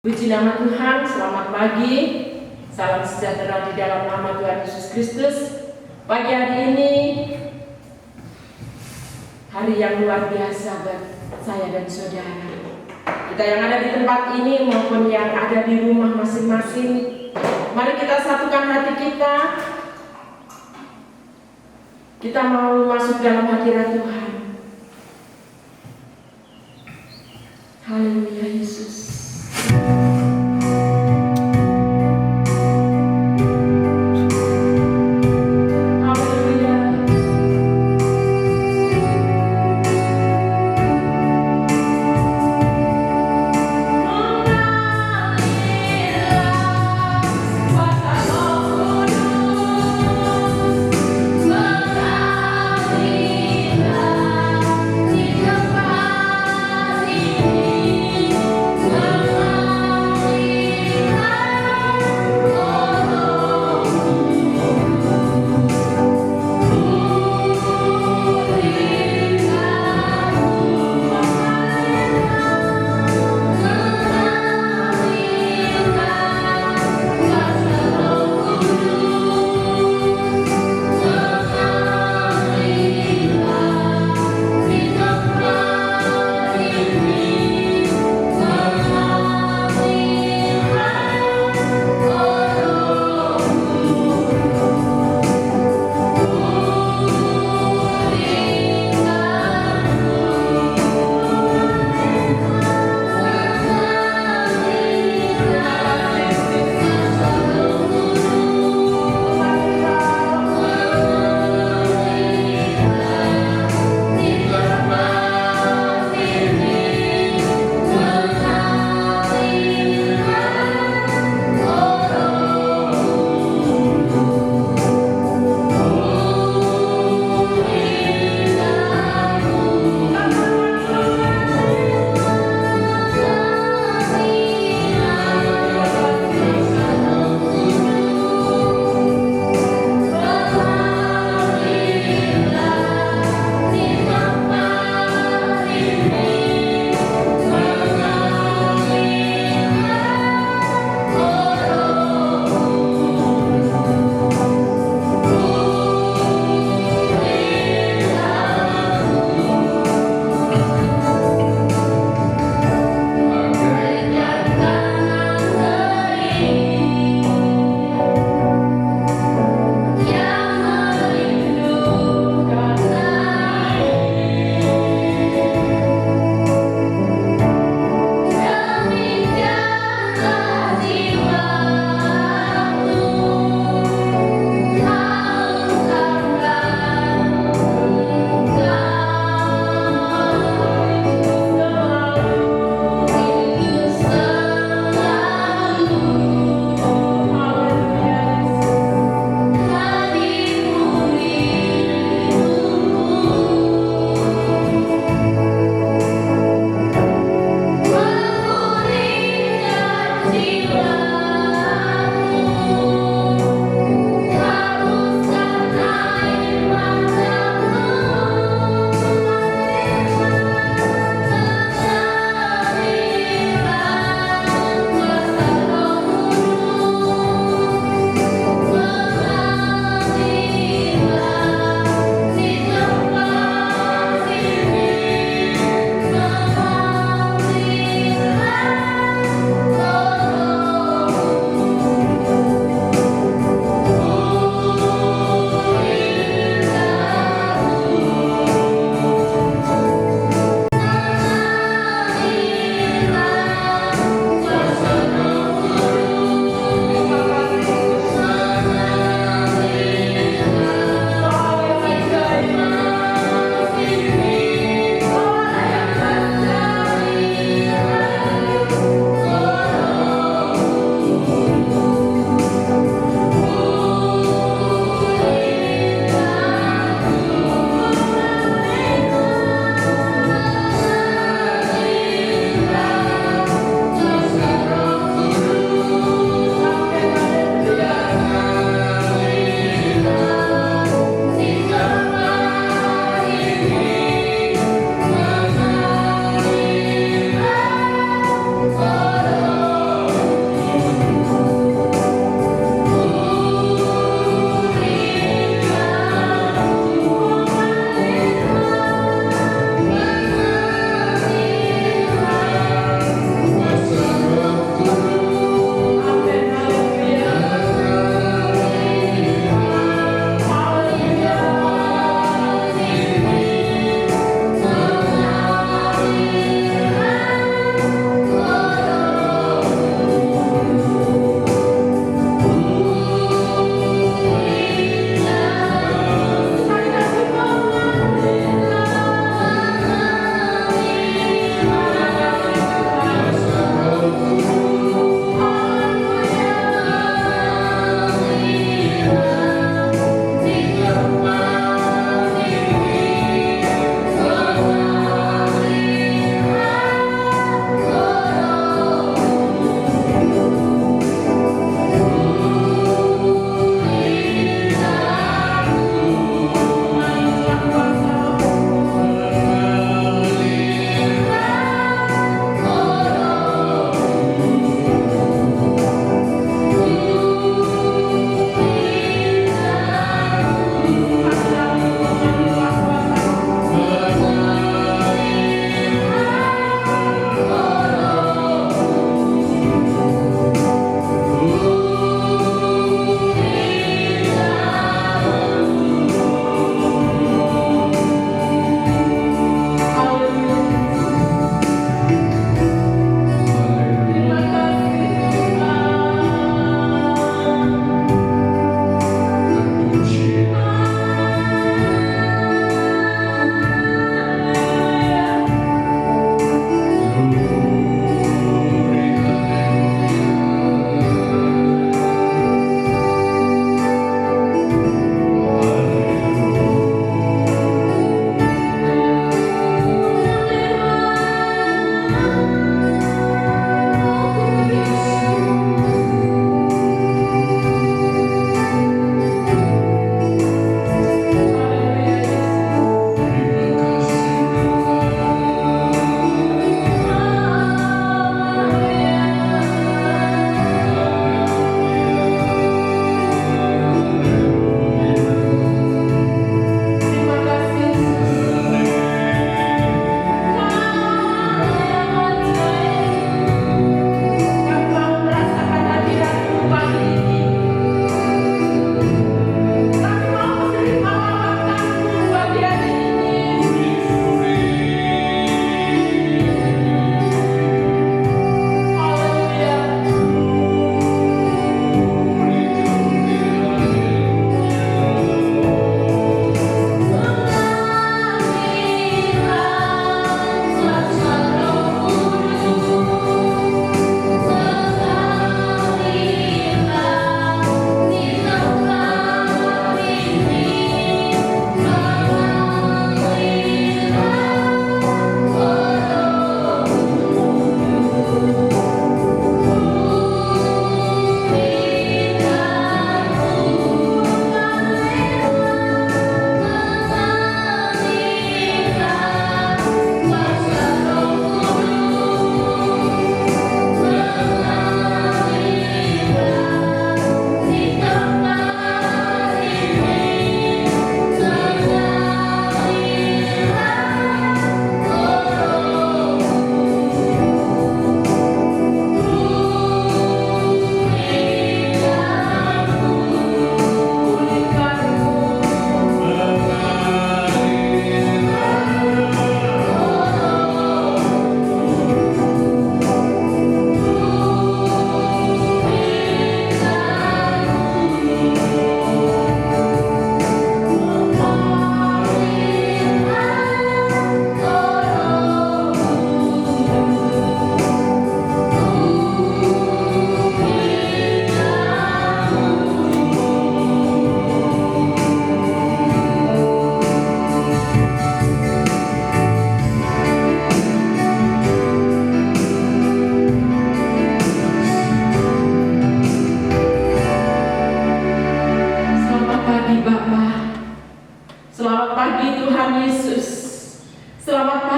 Puji nama Tuhan, selamat pagi, salam sejahtera di dalam nama Tuhan Yesus Kristus. Pagi hari ini, hari yang luar biasa buat saya dan saudara. Kita yang ada di tempat ini maupun yang ada di rumah masing-masing, mari kita satukan hati kita. Kita mau masuk dalam hadirat Tuhan. Haleluya Yesus. Wow.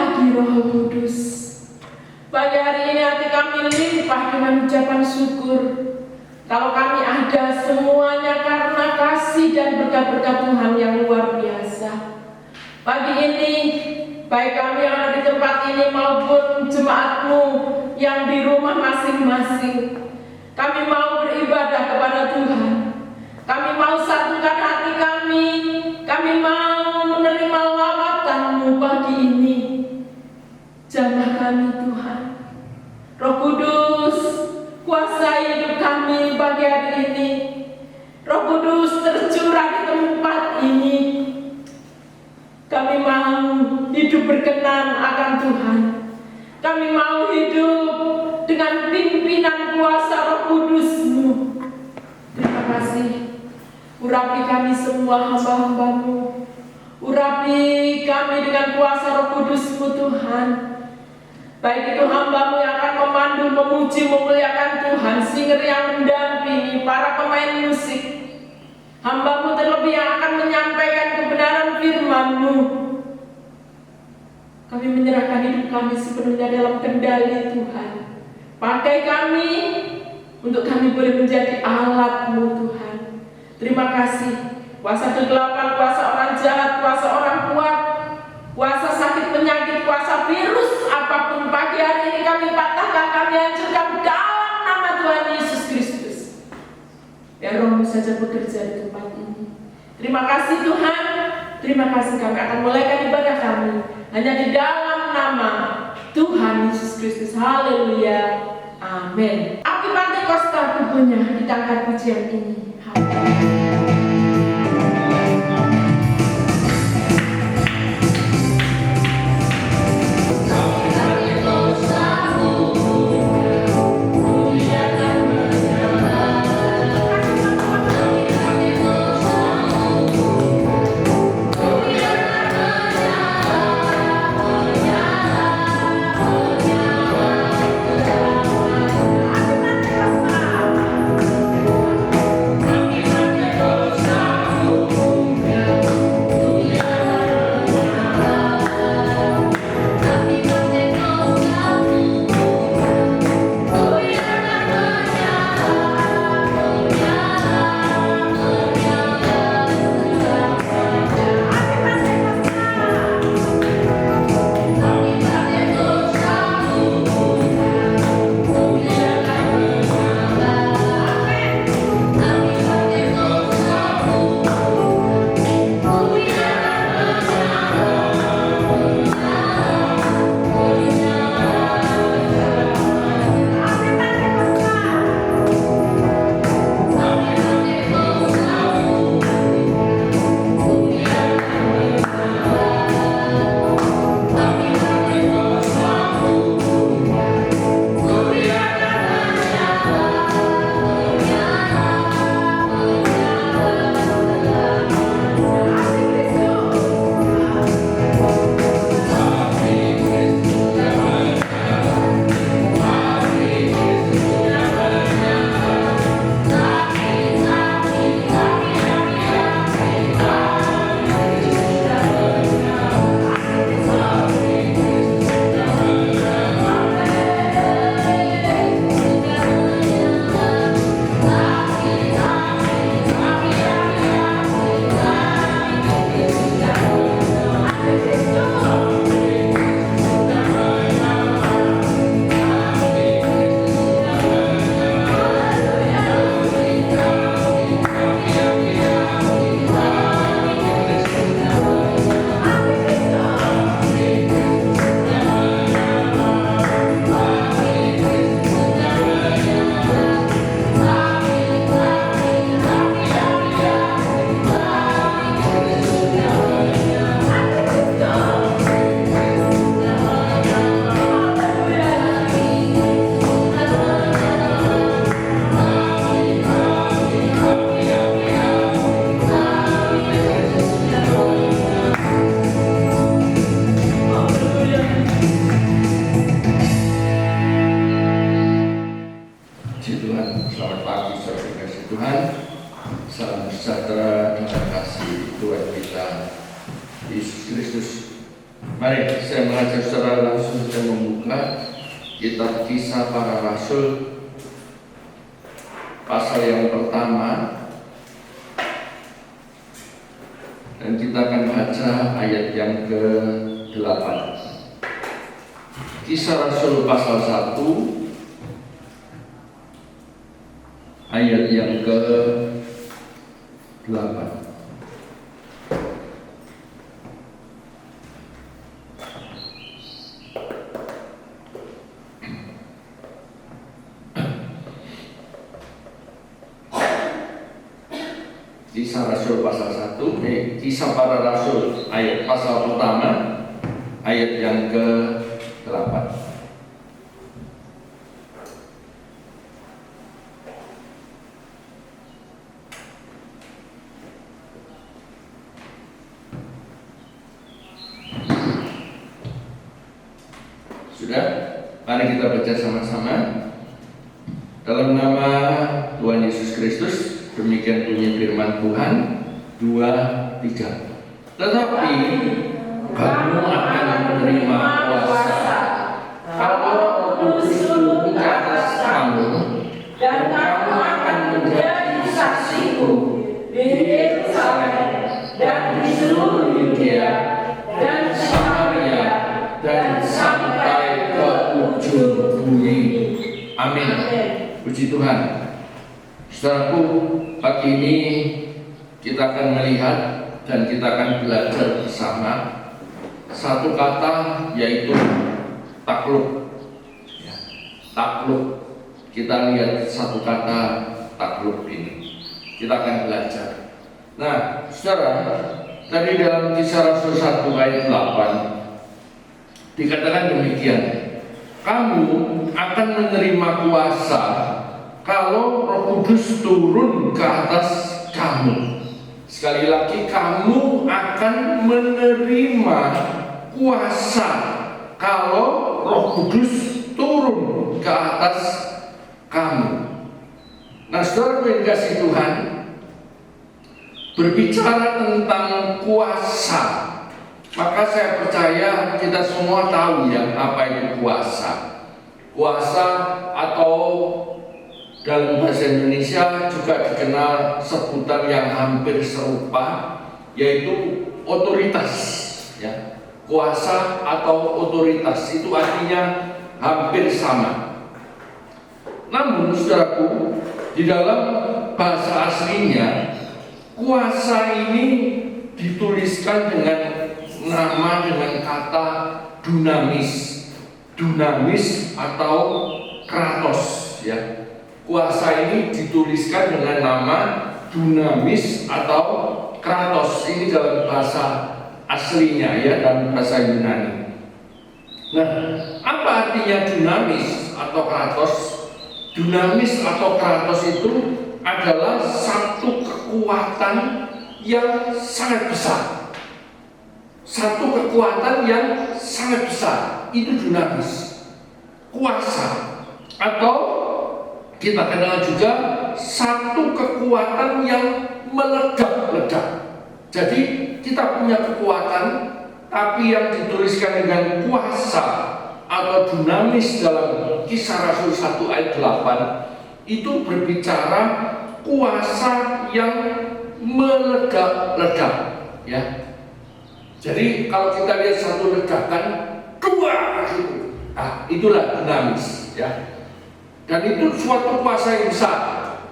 pagi Roh Kudus. Pagi hari ini hati kami limpah dengan ucapan syukur. Kalau kami ada semuanya karena kasih dan berkat-berkat Tuhan yang luar biasa. Pagi ini, baik kami yang ada di tempat ini maupun jemaatmu yang di rumah masing-masing, kami mau beribadah kepada Tuhan. Kami mau satukan hati kami mau menerima lawatan-Mu pagi ini. Jamah kami Tuhan. Roh Kudus, kuasai hidup kami pagi hari ini. Roh Kudus tercurah di tempat ini. Kami mau hidup berkenan akan Tuhan. Kami mau hidup dengan pimpinan kuasa Roh Kudus-Mu. Terima kasih. Urapi kami semua hamba-hamba-Mu. Urapi kami dengan kuasa Roh Kudus-Mu Tuhan. Baik itu hamba-Mu yang akan memandu, memuji, memuliakan Tuhan, singer yang mendampingi, para pemain musik, hamba-Mu terlebih yang akan menyampaikan kebenaran firman-Mu. Kami menyerahkan hidup kami sepenuhnya dalam kendali Tuhan. Pakai kami untuk kami boleh menjadi alat-Mu Tuhan. Terima kasih. Kuasa kegelapan, kuasa orang jahat, kuasa orang kuat, kuasa sakit penyakit, kuasa virus apapun pagi hari ini kami patahkan, kami hancurkan dalam nama Tuhan Yesus Kristus. Ya Roh-Mu saja bekerja di tempat ini. Terima kasih Tuhan. Terima kasih, kami akan mulaikan ibadah kami hanya di dalam nama Tuhan Yesus Kristus. Haleluya. Amin. Api Pentakosta tubuhnya ditangkap pujian ini. Amin. Api Mari saya mengajak saudara langsung dan membuka kitab Kisah Para Rasul pasal yang pertama, dan kita akan baca ayat yang ke-8. Kisah Rasul pasal 1 ayat yang ke-8. Kisah Rasul pasal 1, Kisah Para Rasul ayat pasal pertama ayat yang ke-8. Sudah? Mari kita baca sama-sama. Dalam nama Tuhan Yesus Kristus, demikian bunyi firman Tuhan 2, 3. Tetapi kamu akan menerima kuasa kalau Roh Kudus turun ke atas kamu, dan kamu akan menjadi saksiku di Yerusalem dan di seluruh Yudea dan Samaria dan sampai ke ujung bumi. Amin. Puji Tuhan. Saudaraku, pagi ini kita akan melihat dan kita akan belajar bersama satu kata, yaitu takluk. Takluk. Kita lihat satu kata takluk ini. Kita akan belajar. Nah, saudara, tadi dalam Kisah Rasul 1 ayat 8 dikatakan demikian. Kamu akan menerima kuasa kalau Roh Kudus turun ke atas kamu. Sekali lagi, kamu akan menerima kuasa kalau Roh Kudus turun ke atas kamu. Nah, saudara yang dikasihi Tuhan, berbicara tentang kuasa, maka saya percaya kita semua tahu ya apa itu kuasa. Kuasa atau dalam bahasa Indonesia juga dikenal sebutan yang hampir serupa, yaitu otoritas. Ya. Kuasa atau otoritas itu artinya hampir sama. Namun, saudaraku, di dalam bahasa aslinya kuasa ini dituliskan dengan nama, dengan kata dunamis. Dunamis atau kratos, ya. Kuasa ini dituliskan dengan nama dunamis atau kratos. Ini dalam bahasa aslinya, ya, dalam bahasa Yunani. Nah, apa artinya dunamis atau kratos? Dunamis atau kratos itu adalah satu kekuatan yang sangat besar. Satu kekuatan yang sangat besar, itu dunamis. Kuasa atau kita kenal juga satu kekuatan yang meledak-ledak. Jadi kita punya kekuatan, tapi yang dituliskan dengan kuasa atau dunamis dalam Kisah Rasul 1 ayat 8 itu berbicara kuasa yang meledak-ledak, ya. Jadi kalau kita lihat satu ledakan, dua gitu. Nah, itulah dinamis, ya. Dan itu suatu kuasa yang besar.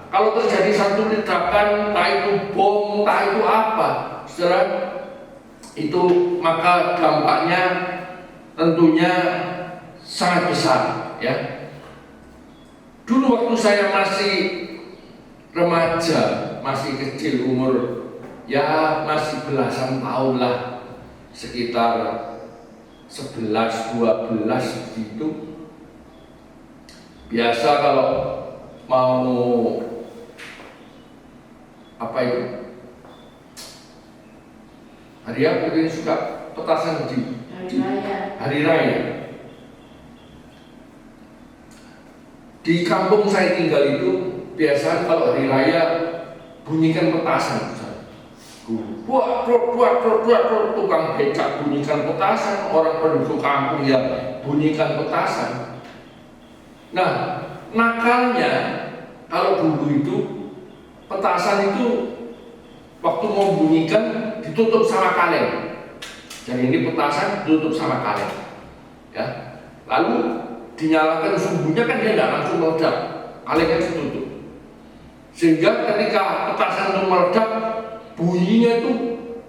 Kalau terjadi satu ledakan, entah itu bom, entah itu apa, saudara, itu maka dampaknya tentunya sangat besar, ya. Dulu waktu saya masih remaja, masih kecil umur, ya masih belasan tahun lah, sekitar 11-12 gitu. Biasa kalau mau apa itu? Hari apa itu suka petasan di hari raya. Di kampung saya tinggal itu biasa kalau hari raya bunyikan petasan. Buat tukang becak bunyikan petasan, orang penduduk kampung ya bunyikan petasan. Nah, nakalnya kalau dulu itu petasan itu waktu mau bunyikan ditutup sama kaleng. Jadi ini petasan ditutup sama kaleng, ya. Lalu dinyalakan sumbunya kan dia tidak langsung meledak, kalengnya ditutup. Sehingga ketika petasan itu meledak, bunyinya itu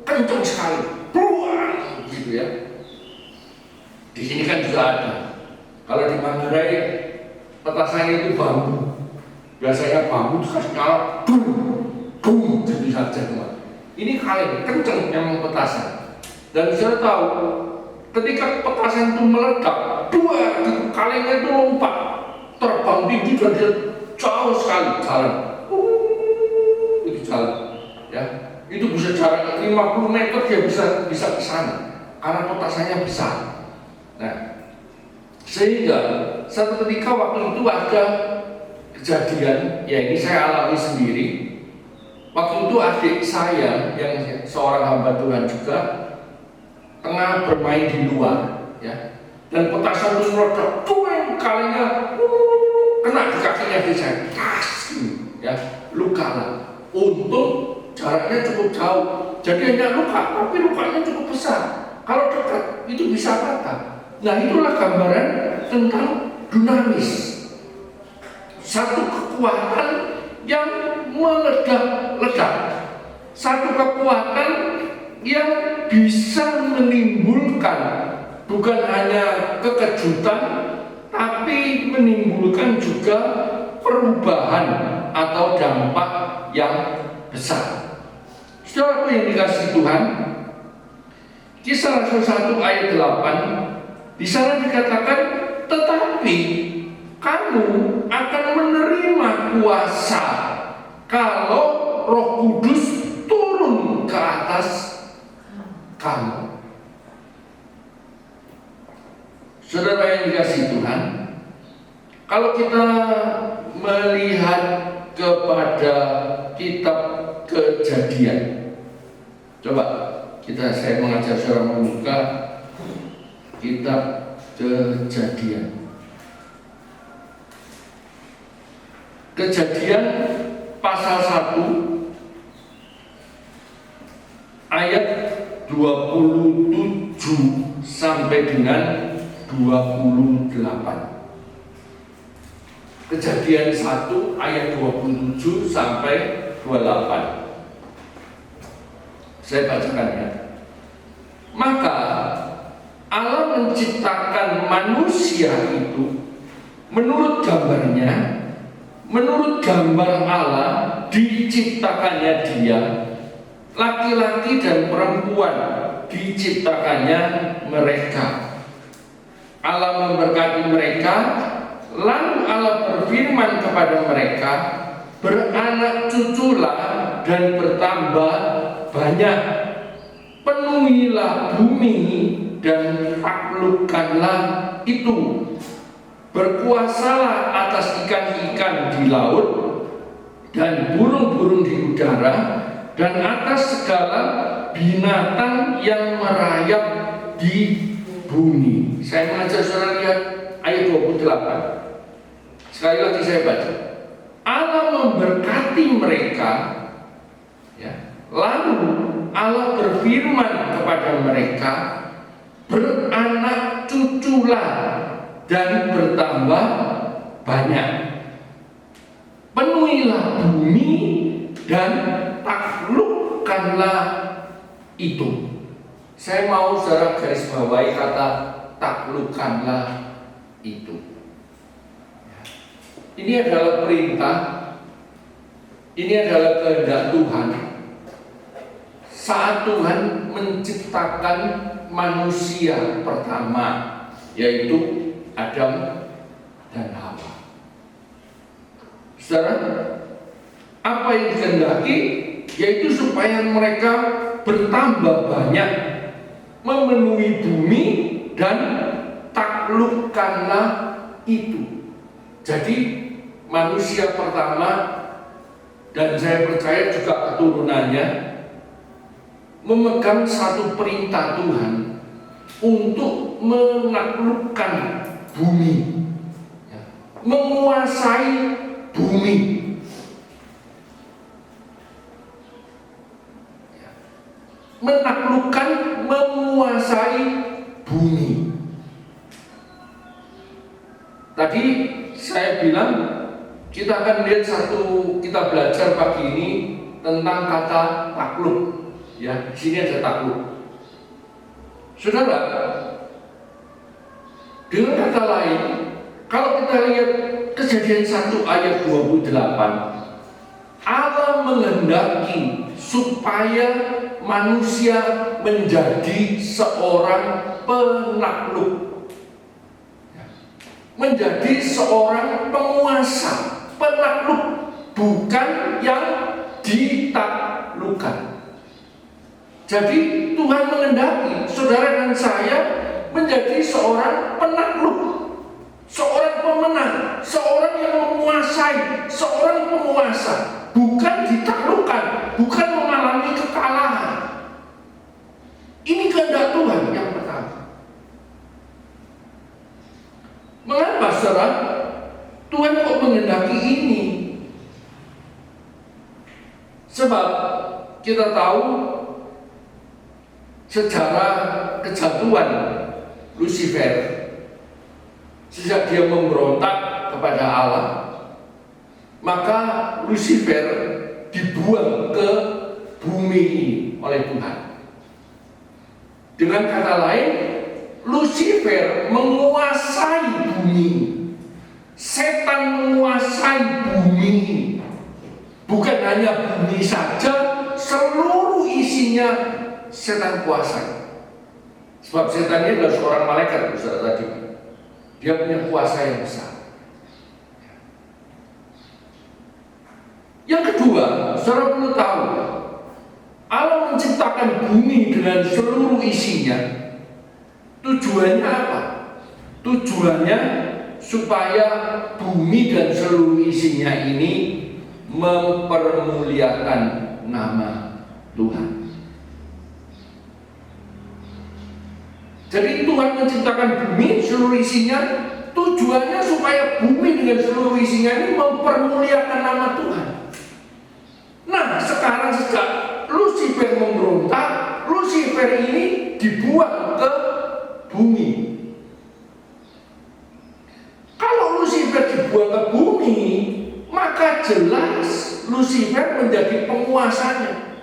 kencang sekali, buang gitu ya. Di sini kan juga ada. Kalau di Manggarai petasannya itu bambu. Biasanya bambu itu kasih nyala, bum, gitu saja teman. Ini kaleng kencang yang petasan. Dan saya tahu ketika petasan itu meledak, kalengnya itu lompat, terbang tinggi dan dia jauh sekali jalan. Itu jalan, ya. Itu bisa jarak 50 meter dia bisa ke sana karena petasannya besar. Nah, sehingga satu ketika waktu itu ada kejadian, ya ini saya alami sendiri. Waktu itu adik saya yang seorang hamba Tuhan juga tengah bermain di luar, ya, dan petasan itu meledak, kalengnya kena di kakinya adik saya, ya, luka lah. Untung jaraknya cukup jauh, jadi hanya luka, tapi lukanya cukup besar. Kalau dekat itu bisa patah. Nah, itulah gambaran tentang dunamis, satu kekuatan yang meledak-ledak, satu kekuatan yang bisa menimbulkan bukan hanya kekejutan, tapi menimbulkan juga perubahan atau dampak yang besar. Saudaraku yang dikasihi Tuhan, Kisah Rasul 1 ayat 8 di sana dikatakan, tetapi kamu akan menerima kuasa kalau Roh Kudus turun ke atas kamu. Saudara yang dikasihi Tuhan, kalau kita melihat kepada kitab Kejadian, coba saya mengajar saudara membuka kitab Kejadian. Kejadian pasal 1 ayat 27 sampai dengan 28. Kejadian 1 ayat 27 sampai 28. Saya bacakan ya. Maka Allah menciptakan manusia itu menurut gambarnya, menurut gambar Allah diciptakannya dia, laki-laki dan perempuan diciptakannya mereka. Allah memberkati mereka, lalu Allah berfirman kepada mereka, beranak cuculah dan bertambah banyak, penuhilah bumi dan taklukkanlah itu, berkuasalah atas ikan-ikan di laut dan burung-burung di udara dan atas segala binatang yang merayap di bumi. Saya mengajak saudara lihat ayat 28. Sekali lagi saya baca. Allah memberkati mereka, ya. Lalu Allah berfirman kepada mereka, beranak cuculah dan bertambah banyak, penuhilah bumi dan taklukkanlah itu. Saya mau saudara garis bawahi kata taklukkanlah itu. Ini adalah perintah, ini adalah kehendak Tuhan. Saat Tuhan menciptakan manusia pertama, yaitu Adam dan Hawa. Saudara, apa yang dikehendaki? Yaitu supaya mereka bertambah banyak, memenuhi bumi dan taklukkanlah itu. Jadi manusia pertama, dan saya percaya juga keturunannya, memegang satu perintah Tuhan untuk menaklukkan bumi, ya, menguasai bumi, ya, menaklukkan, menguasai bumi. Tadi saya bilang kita akan lihat kita belajar pagi ini tentang kata takluk. Ya, di sini ada takluk. Saudara, dengan kata lain, kalau kita lihat Kejadian 1 ayat 28, Allah menghendaki supaya manusia menjadi seorang penakluk, menjadi seorang penguasa, penakluk, bukan yang ditaklukkan. Jadi Tuhan menghendaki saudara dan saya menjadi seorang penakluk, seorang pemenang, seorang yang menguasai, seorang penguasa, bukan ditaklukkan, bukan mengalami kekalahan. Ini kehendak Tuhan yang pertama. Mengapa saudara? Tuhan kok menghendaki ini? Sebab kita tahu sejarah kejatuhan Lucifer, sejak dia memberontak kepada Allah, maka Lucifer dibuang ke bumi ini oleh Tuhan. Dengan kata lain, Lucifer menguasai bumi. Setan menguasai bumi. Bukan hanya bumi saja, seluruh isinya setan kuasai. Sebab setan ini adalah seorang malaikat, saudara tadi. Dia punya kuasa yang besar. Yang kedua, saudara perlu tahu, Allah menciptakan bumi dengan seluruh isinya. Tujuannya apa? Tujuannya supaya bumi dan seluruh isinya ini mempermuliakan nama Tuhan. Jadi Tuhan menciptakan bumi seluruh isinya, tujuannya supaya bumi dengan seluruh isinya ini mempermuliakan nama Tuhan. Nah, sekarang sejak Lucifer memberontak, Lucifer ini dibuang ke bumi. Kalau Lucifer dibuang ke bumi, maka jelas Lucifer menjadi penguasanya.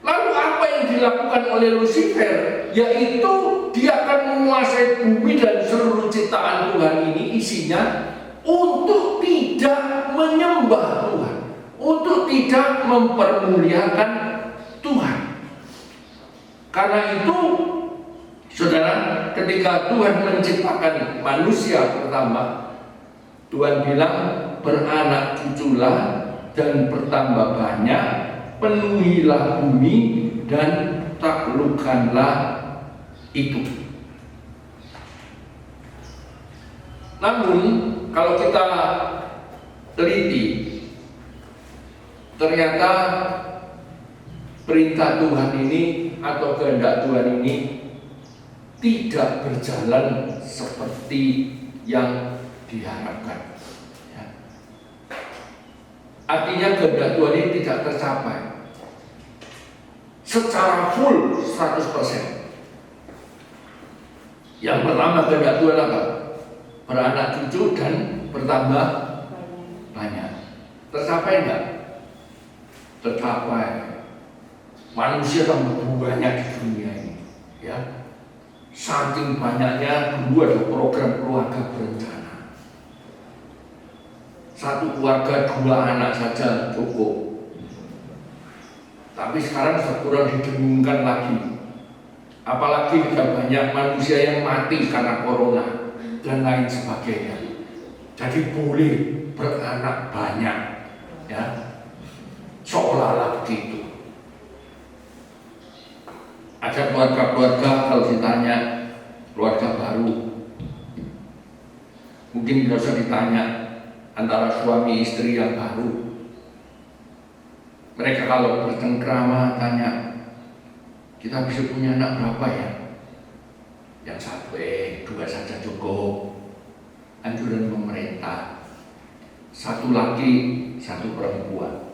Lalu apa yang dilakukan oleh Lucifer? Yaitu dia akan menguasai bumi dan seluruh ciptaan Tuhan ini isinya untuk tidak menyembah Tuhan, untuk tidak mempermuliakan Tuhan. Karena itu, saudara, ketika Tuhan menciptakan manusia pertama, Tuhan bilang beranak cuculah dan bertambah banyak, penuhilah bumi dan taklukkanlah itu. Namun kalau kita teliti, ternyata perintah Tuhan ini atau kehendak Tuhan ini tidak berjalan seperti yang diharapkan. Ya. Artinya kehendak Tuhan ini tidak tercapai secara full 100%. Yang pertama kehendak Tuhan apa? Beranak cucu dan bertambah banyak. Tercapai enggak? Tercapai. Manusia tambah banyak di dunia ini, ya. Saking banyaknya dulu ada program keluarga berencana. Satu keluarga 2 anak saja cukup. Tapi sekarang kurang didengungkan lagi. Apalagi ada banyak manusia yang mati karena corona dan lain sebagainya. Jadi boleh beranak banyak, ya. Seolah-olah begitu. Ada keluarga-keluarga kalau ditanya keluarga baru, mungkin tidak usah ditanya antara suami istri yang baru. Mereka kalau bercengkrama tanya, Kita bisa punya anak berapa ya? Yang satu, dua saja cukup. Anjuran pemerintah, satu laki, satu perempuan.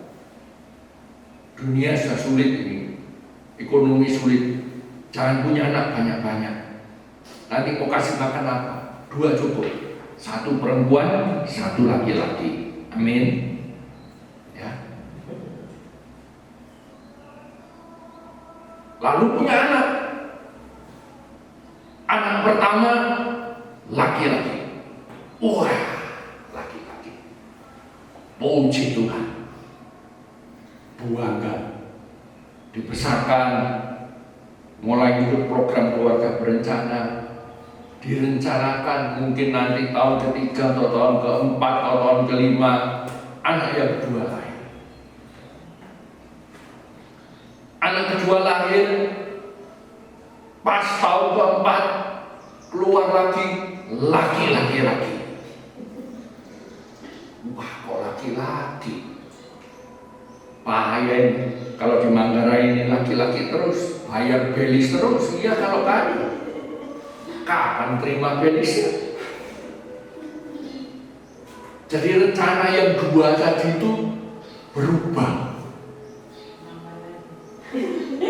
Dunia sudah sulit ini, ekonomi sulit. Jangan punya anak banyak-banyak. Nanti mau kasih makan apa? Dua cukup, satu perempuan, satu laki-laki. Amin. Ya. Lalu punya anak. Anak pertama laki-laki. Wah, laki-laki. Puji Tuhan. Bangga. Dibesarkan, mulai ikut program keluarga berencana, direncanakan mungkin nanti tahun ketiga atau tahun keempat atau tahun kelima anak yang kedua lahir. Anak kedua lahir, pas tahun keempat keluar lagi laki-laki. Wah, kok laki-laki? Bahaya ini. Kalau di Manggarai ini laki-laki terus, bayar belis terus. Iya kalau kami, kapan terima belisnya? Jadi rencana yang dua tadi itu berubah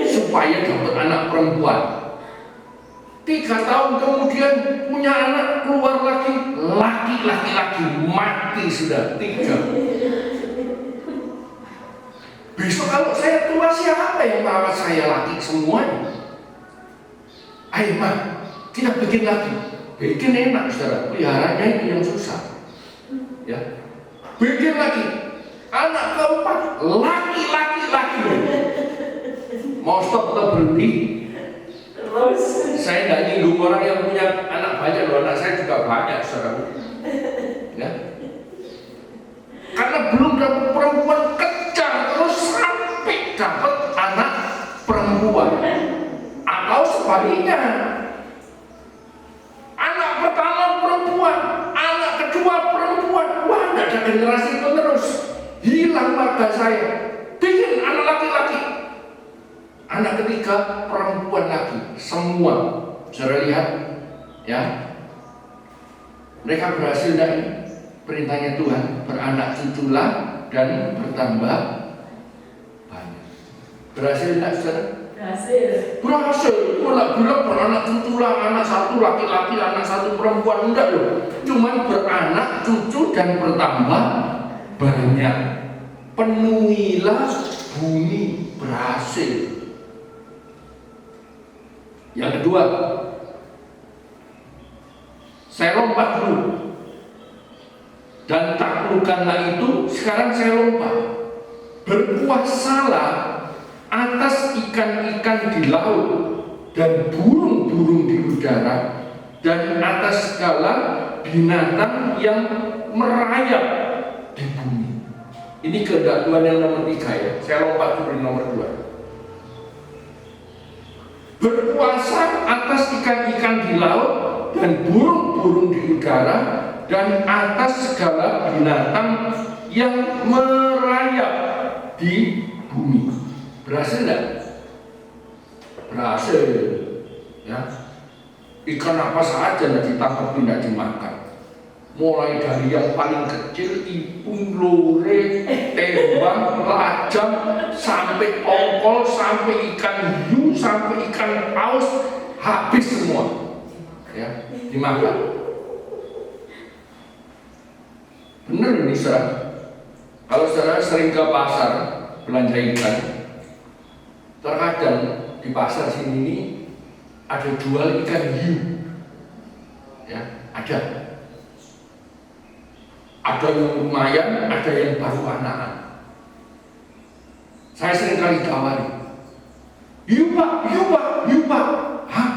supaya dapat anak perempuan. 3 tahun kemudian punya anak, keluar lagi laki-laki, mati sudah 3. Besok kalau saya tua siapa yang merawat saya laki semuanya? Ayo mah, kita bikin lagi. Bikin enak saudara, peliharanya itu yang susah. Ya, bikin lagi. Anak keempat, laki. Mau stop atau berhenti? Terus. Saya nggak nyinggung orang yang punya anak banyak loh, anak saya juga banyak saudara. Ya. Karena belum dapat perempuan kejar terus sampai dapat anak perempuan. Atau sebaliknya, anak pertama perempuan, anak kedua perempuan. Wah, tidak ada generasi penerus. Hilang marga saya. Bikin anak laki-laki. Anak ketiga perempuan lagi. Semua. Saudara lihat, ya. Mereka berhasil dari perintahnya Tuhan, beranak cuculah dan bertambah banyak. Berhasil tidak saudara? Berhasil. Bilang beranak cuculah, anak satu laki-laki, anak satu perempuan. Enggak loh. Cuman beranak cucu dan bertambah banyak. Penuhilah bumi. Berhasil. Yang kedua, saya lompat dulu. Dan taklukkanlah itu, sekarang saya lompat. Berkuasalah atas ikan-ikan di laut dan burung-burung di udara dan atas segala binatang yang merayap di bumi. Ini kehendak Tuhan yang nomor 3 ya. Saya lompat dulu nomor 2. Berkuasa atas ikan-ikan di laut dan burung-burung di udara dan atas segala binatang yang merayap di bumi. Berhasil tidak? Berhasil. Ya. Ikan apa saja tidak ditangkap, tidak dimakan. Mulai dari yang paling kecil, ipung, lore, tembang, lajam, sampai tongkol, sampai ikan hiu, sampai ikan paus, habis semua. Ya, dimakan. Benar ini saudara. Kalau saudara sering ke pasar belanja ikan, terkadang di pasar sini ini ada jual ikan hiu. Ya, ada. Ada yang lumayan, ada yang baru anakan. Saya sering kali tawari. Hiu pak. Hah?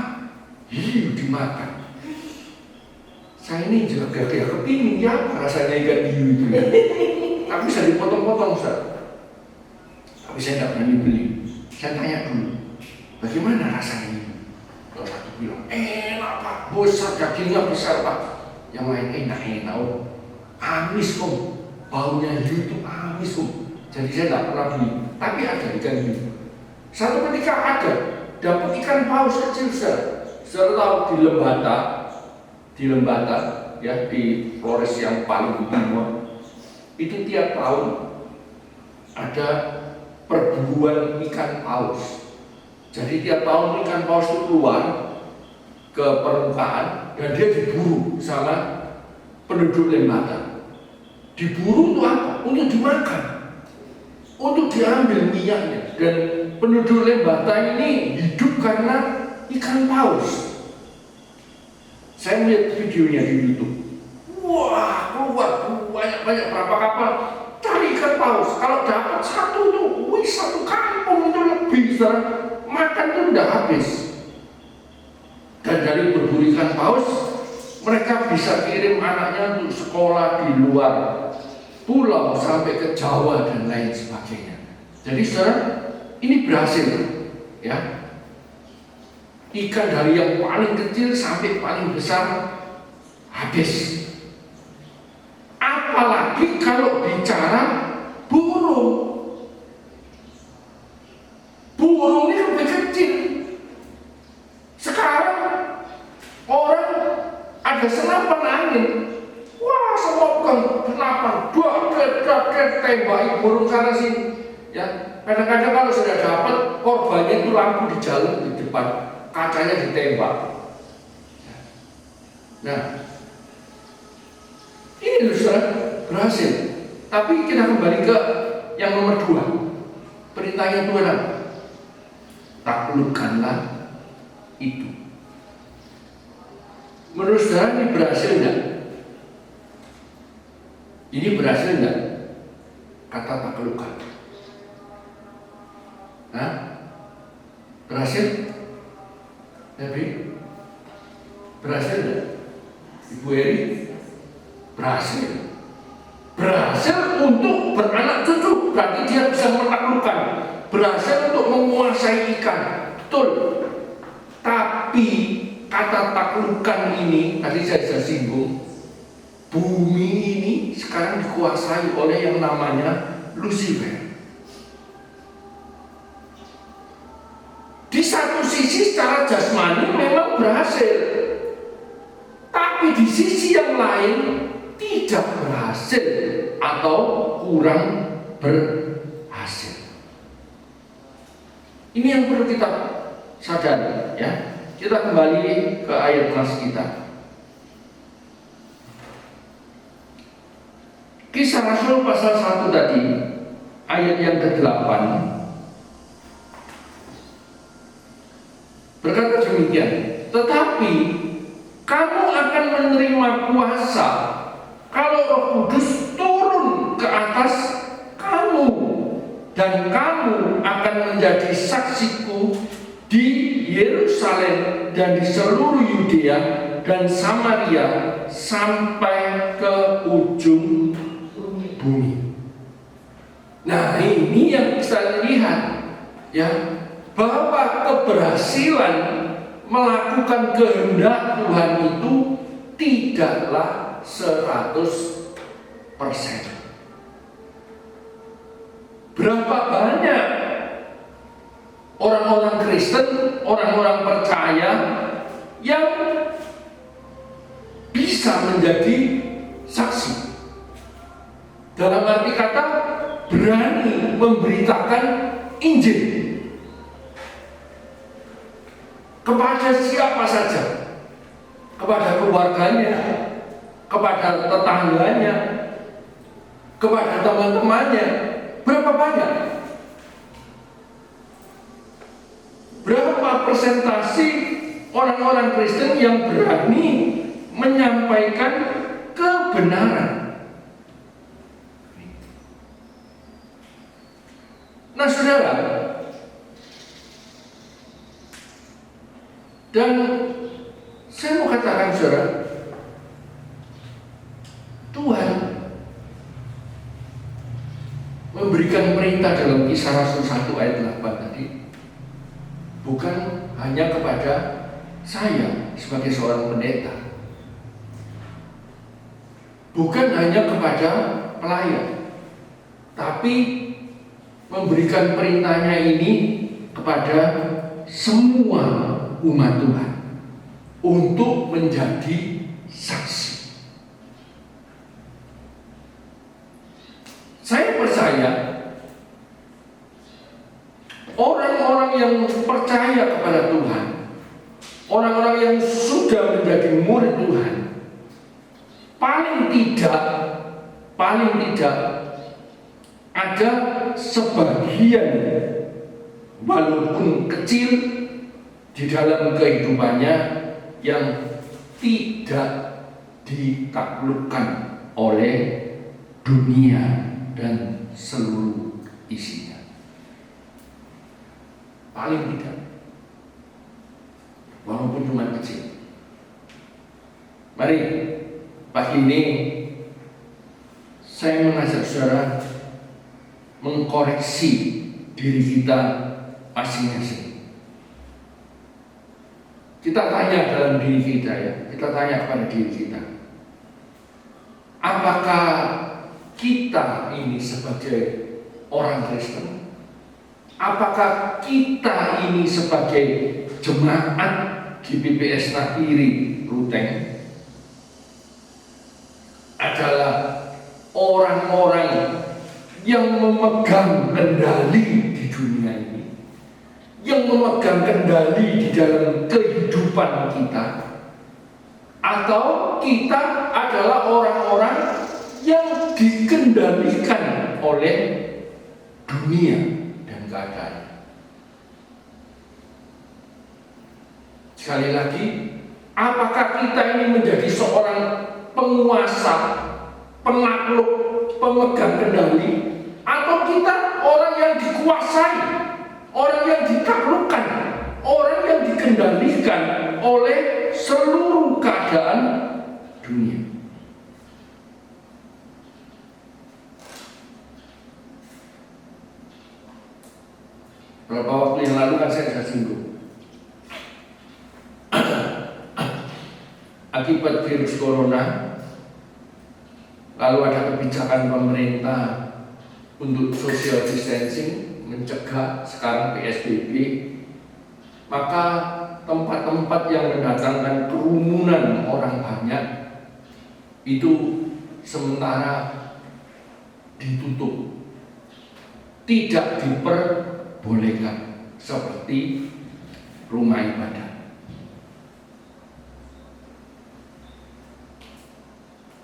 Hiu dimakan. Saya ini juga gak kepingin ya rasanya ikan hiu itu ya. Tapi bisa dipotong-potong Ustaz. Tapi saya tidak berani beli. Saya tanya dulu, bagaimana rasanya ini? Kalau satu bilang, enak pak, besar, dagingnya besar pak. Yang lain enak, amis kok. Baunya hiu itu amis kok. Jadi saya tidak pernah beli. Tapi ada ikan hiu. Satu ketika ada, dapat ikan paus kecil, saudara tahu di Lembata, ya di Flores yang paling timur, itu tiap tahun ada perburuan ikan paus. Jadi tiap tahun ikan paus itu keluar ke permukaan dan dia diburu sama penduduk Lembata. Diburu untuk apa? Untuk dimakan, untuk diambil minyaknya. Dan penduduk Lembata ini hidup karena ikan paus. Saya melihat videonya di YouTube. Wah, keluar banyak berapa kapal cari ikan paus. Kalau dapat satu tuh, satu kampung itu lebih, saudara. Makan itu udah habis. Dan dari berburu ikan paus, mereka bisa kirim anaknya untuk sekolah di luar pulau sampai ke Jawa dan lain sebagainya. Jadi saudara, ini berhasil, ya. Ikan dari yang paling kecil sampai paling besar habis. Apalagi kalau bicara burung. Burung ini lebih kecil. Sekarang orang ada senapan angin. Wah, semua bukan senapan. Tembaki burung sana sini. Ya, kadang-kadang kalau sudah dapat korbannya itu lampu di jalan di depan, kacanya ditembak. Nah, ini loh saudara, berhasil. Tapi kita kembali ke yang nomor 2. Perintahnya Tuhan apa? Taklukkanlah itu. Menurut saudara ini berhasil enggak? Ini berhasil enggak? Kata taklukkan. Hah? Berhasil? Tapi berhasil enggak? Ibu Eri? Berhasil. Berhasil untuk beranak cucu, berarti dia bisa menaklukkan. Berhasil untuk menguasai ikan, betul. Tapi kata taklukkan ini, tadi saya sudah singgung, bumi ini sekarang dikuasai oleh yang namanya Lucifer. Di satu sisi secara jasmani memang berhasil, tapi di sisi yang lain tidak berhasil atau kurang berhasil. Ini yang perlu kita sadari, ya. Kita kembali ke ayat nas kita. Kisah Rasul pasal 1 tadi, ayat yang ke-8 berkata demikian, tetapi kamu akan menerima kuasa kalau Roh Kudus turun ke atas kamu, dan kamu akan menjadi saksiku di Yerusalem dan di seluruh Yudea dan Samaria sampai ke ujung bumi. Nah, ini yang kita lihat, ya, bahwa keberhasilan melakukan kehendak Tuhan itu tidaklah 100%. Berapa banyak orang-orang Kristen, orang-orang percaya yang bisa menjadi saksi, dalam arti kata berani memberitakan Injil kepada siapa saja, kepada keluarganya, kepada tetangganya, kepada teman-temannya. Berapa banyak? Berapa persentase orang-orang Kristen yang berani menyampaikan kebenaran? Nah, saudara, dan saya mau katakan, saudara, Tuhan memberikan perintah dalam Kisah Rasul 1 ayat 8 tadi bukan hanya kepada saya sebagai seorang pendeta, bukan hanya kepada pelayan, tapi memberikan perintahnya ini kepada semua umat Tuhan untuk menjadi saksi. Saya percaya orang-orang yang percaya kepada Tuhan, orang-orang yang sudah menjadi murid Tuhan, paling tidak ada sebagian walaupun kecil di dalam kehidupannya yang tidak ditaklukkan oleh dunia dan seluruh isinya. Paling tidak, walaupun cuma kecil. Mari pagi ini saya mengajak saudara mengkoreksi diri kita masing-masing. Kita tanya dalam diri kita ya, kita tanya kepada diri kita. Apakah kita ini sebagai orang Kristen? Apakah kita ini sebagai jemaat GBPS Nagiri Ruteng adalah orang-orang yang memegang kendali di dunia ini, yang memegang kendali di dalam kehidupan kita, atau kita adalah orang-orang yang dikendalikan oleh dunia dan keadaan? Sekali lagi, apakah kita ini menjadi seorang penguasa, penakluk, pemegang kendali, atau kita orang yang dikuasai, orang yang ditaklukkan, orang yang dikendalikan oleh seluruh keadaan dunia? Beberapa waktu yang lalu kan saya sudah singgung, akibat virus corona, lalu ada kebijakan pemerintah untuk social distancing, mencegah sekarang PSBB, maka tempat-tempat yang mendatangkan kerumunan orang banyak itu sementara ditutup, tidak diperbolehkan, seperti rumah ibadah.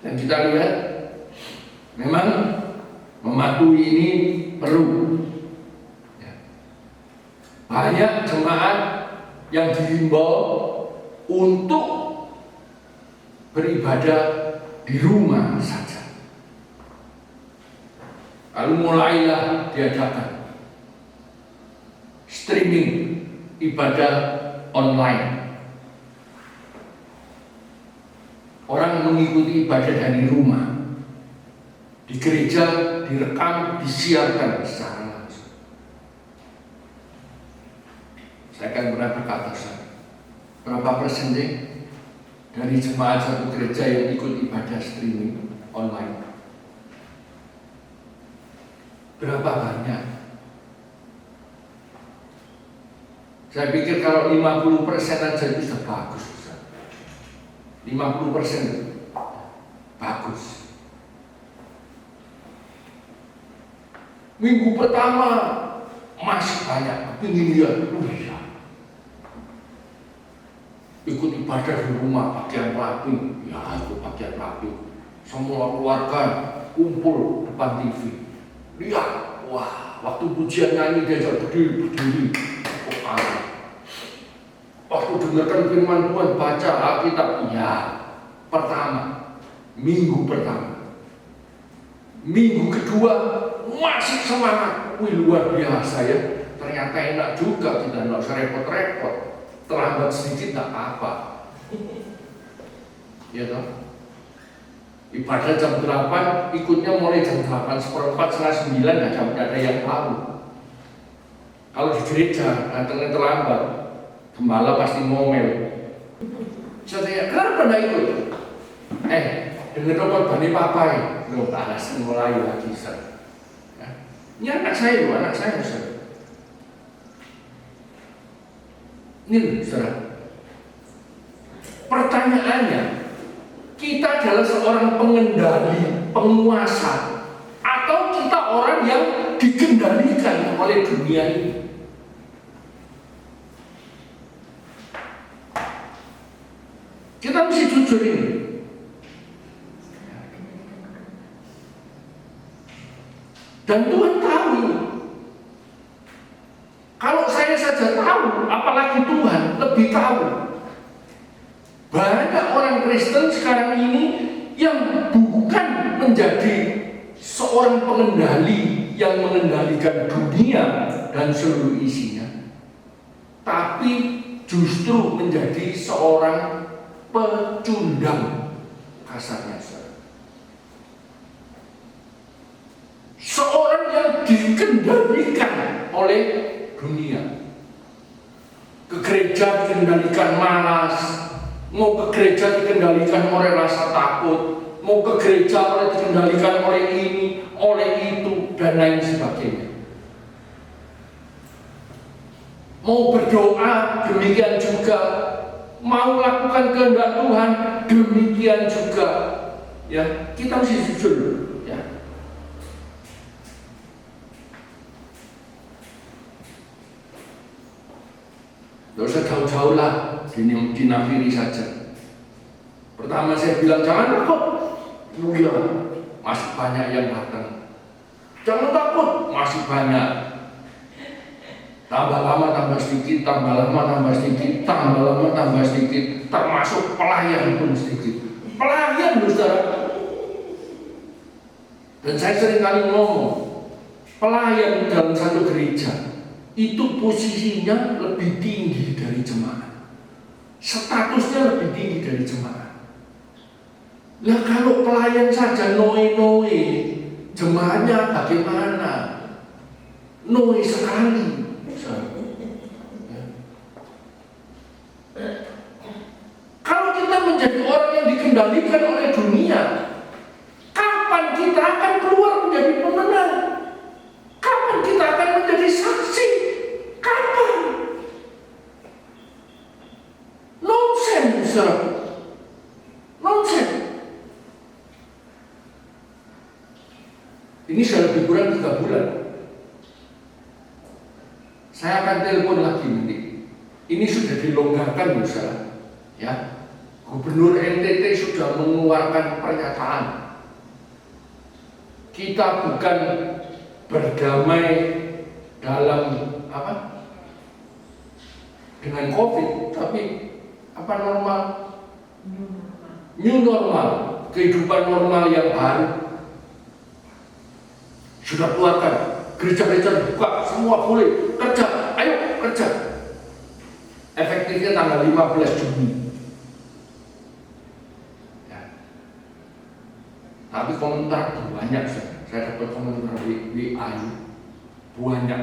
Dan kita lihat memang mematuhi ini perlu. Banyak jemaat yang dihimbau untuk beribadah di rumah saja. Lalu mulailah diadakan streaming ibadah online. Orang mengikuti ibadah dari rumah. Di gereja direkam, disiarkan secara langsung. Saya kan pernah berkata, berapa persen deh dari jemaat satu gereja yang ikut ibadah streaming online? Berapa banyak? Saya pikir kalau 50% aja itu sudah bagus. 50% bagus. Minggu pertama masih banyak, ingin lihat, ikut ibadah di rumah, pakaian rapi, ya itu pakaian rapi. Semua keluarga kumpul depan TV, lihat, wah, waktu pujian nyanyi dia berdiri, waktu dengarkan firman Tuhan, baca Alkitab, ya, pertama, minggu pertama. Minggu kedua, masih semangat, wih luar biasa ya, ternyata enak juga, kita nggak usah repot-repot, terlambat sedikit nggak apa-apa. Ya toh? Ibadah jam 8, ikutnya mulai jam 8, seperempat, setengah 9, nggak ada yang tahu. Kalau di gereja, datangnya terlambat, gembala pasti ngomel. Saya tanya, kenapa nggak ikut? Dengan dokter Bani Papai, loh, alasan mulai lagi, Ustaz. Ya. Ini anak saya, Ustaz. Ini loh, saudara. Pertanyaannya, kita adalah seorang pengendali, penguasa, atau kita orang yang dikendalikan oleh dunia ini? Kita mesti jujur ini. Dan Tuhan tahu ini. Kalau saya saja tahu, apalagi Tuhan lebih tahu. Banyak orang Kristen sekarang ini yang bukan menjadi seorang pengendali yang mengendalikan dunia dan seluruh isinya, tapi justru menjadi seorang pecundang, kasarnya. Seorang yang dikendalikan oleh dunia. Ke gereja dikendalikan malas, mau ke gereja dikendalikan oleh rasa takut, mau ke gereja dikendalikan oleh ini, oleh itu, dan lain sebagainya. Mau berdoa, demikian juga. Mau lakukan kehendak Tuhan, demikian juga. Ya, kita mesti jujur, ya. Tidak usah jauh-jauh lah, dinafiri saja. Pertama saya bilang jangan takut, iya, masih banyak yang datang. Jangan takut, masih banyak. Tambah lama tambah sedikit, tambah lama tambah sedikit, tambah lama tambah sedikit, termasuk pelayan pun sedikit. Pelayan, saudara. Dan saya sering kali ngomong, pelayan dalam satu gereja itu posisinya lebih tinggi dari jemaat, statusnya lebih tinggi dari jemaat. Lah kalau pelayan saja noe-noe, jemaatnya bagaimana? Noe sekali. Kalau kita menjadi orang yang dikendalikan oleh dunia, kapan kita akan keluar menjadi pemenang? Kapan kita akan menjadi saksi? Kapan? Nonsense, nonsense. Ini sudah lebih kurang 3 bulan. Saya akan telepon lagi nanti. Ini sudah dilonggarkan, saudara. Ya, Gubernur NTT sudah mengeluarkan pernyataan. Kita bukan berdamai dalam apa? Dengan COVID, tapi apa normal? New normal, kehidupan normal yang baru. Sudah keluarkan, gereja-gereja buka, semua boleh kerja, ayo kerja. Efektifnya tanggal 15 Juni. Ya. Tapi komentar banyak, saya dapat komentar di WA banyak.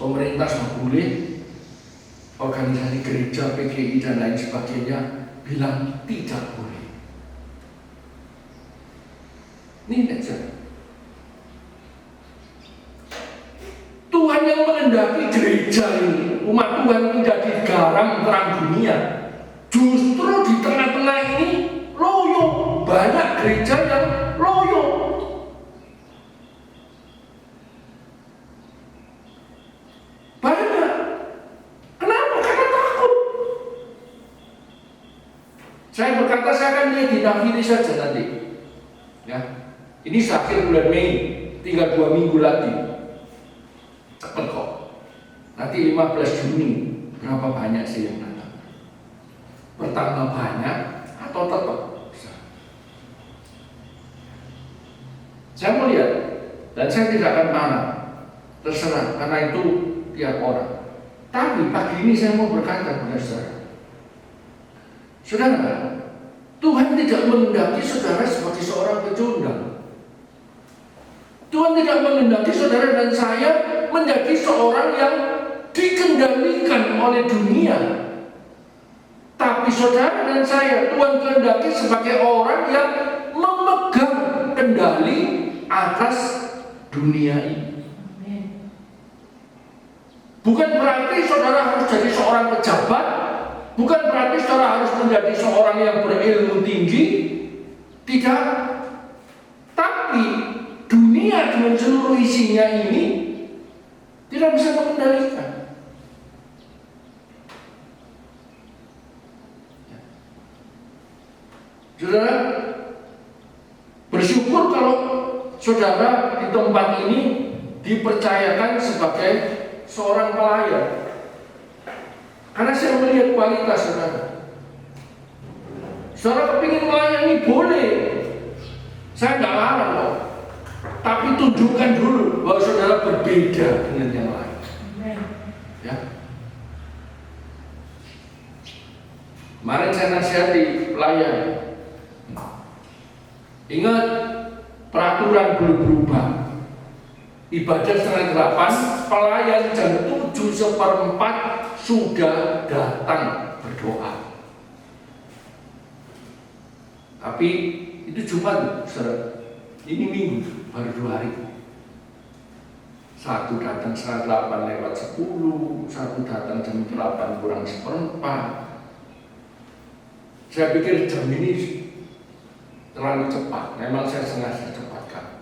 Pemerintah sudah boleh, organisasi gereja, PGI dan lain sebagainya bilang tidak boleh. Ini saja. Tuhan yang mengendaki gereja ini, umat Tuhan menjadi garam terang dunia. Justru di tengah-tengah ini loyo, banyak gereja yang loyo. Banyak. Kenapa? Karena takut. Saya berkata saya akan lihat di nafiri saja nanti. Ya. Ini akhir bulan Mei, tinggal 2 minggu lagi. Cepet kok. Nanti 15 Juni berapa banyak sih yang datang? Pertama banyak atau tetap? Saya mau lihat dan saya tidak akan marah. Terserah, karena itu tiap orang. Tapi pagi ini saya mau berkata kepada saudara. Saudara, Tuhan tidak mengendaki saudara sebagai seorang pecundang. Tuhan tidak mengendaki saudara dan saya menjadi seorang yang dikendalikan oleh dunia. Tapi saudara dan saya, Tuhan kehendaki sebagai orang yang memegang kendali atas dunia ini. Bukan berarti saudara harus jadi seorang pejabat, bukan berarti saudara harus menjadi seorang yang berilmu tinggi. Tidak. Tapi dunia dengan seluruh isinya ini tidak bisa mengendalikan. Saudara, bersyukur kalau saudara di tempat ini dipercayakan sebagai seorang pelayan. Karena saya melihat kualitas saudara. Saudara kepingin melayani boleh, saya nggak larang loh. Tapi tunjukkan dulu bahwa saudara berbeda dengan yang lain. Ya. Kemarin saya nasihati pelayan. Ingat, peraturan belum berubah. Ibadah setengah 8, pelayan jam 7:15 sudah datang berdoa. Tapi itu Jumat, saudara. Ini Minggu, baru 2 hari. Satu datang setengah 8 lewat 10, satu datang jam 8 kurang 1/4. Saya pikir jam ini terlalu cepat. Memang saya sengaja cepatkan.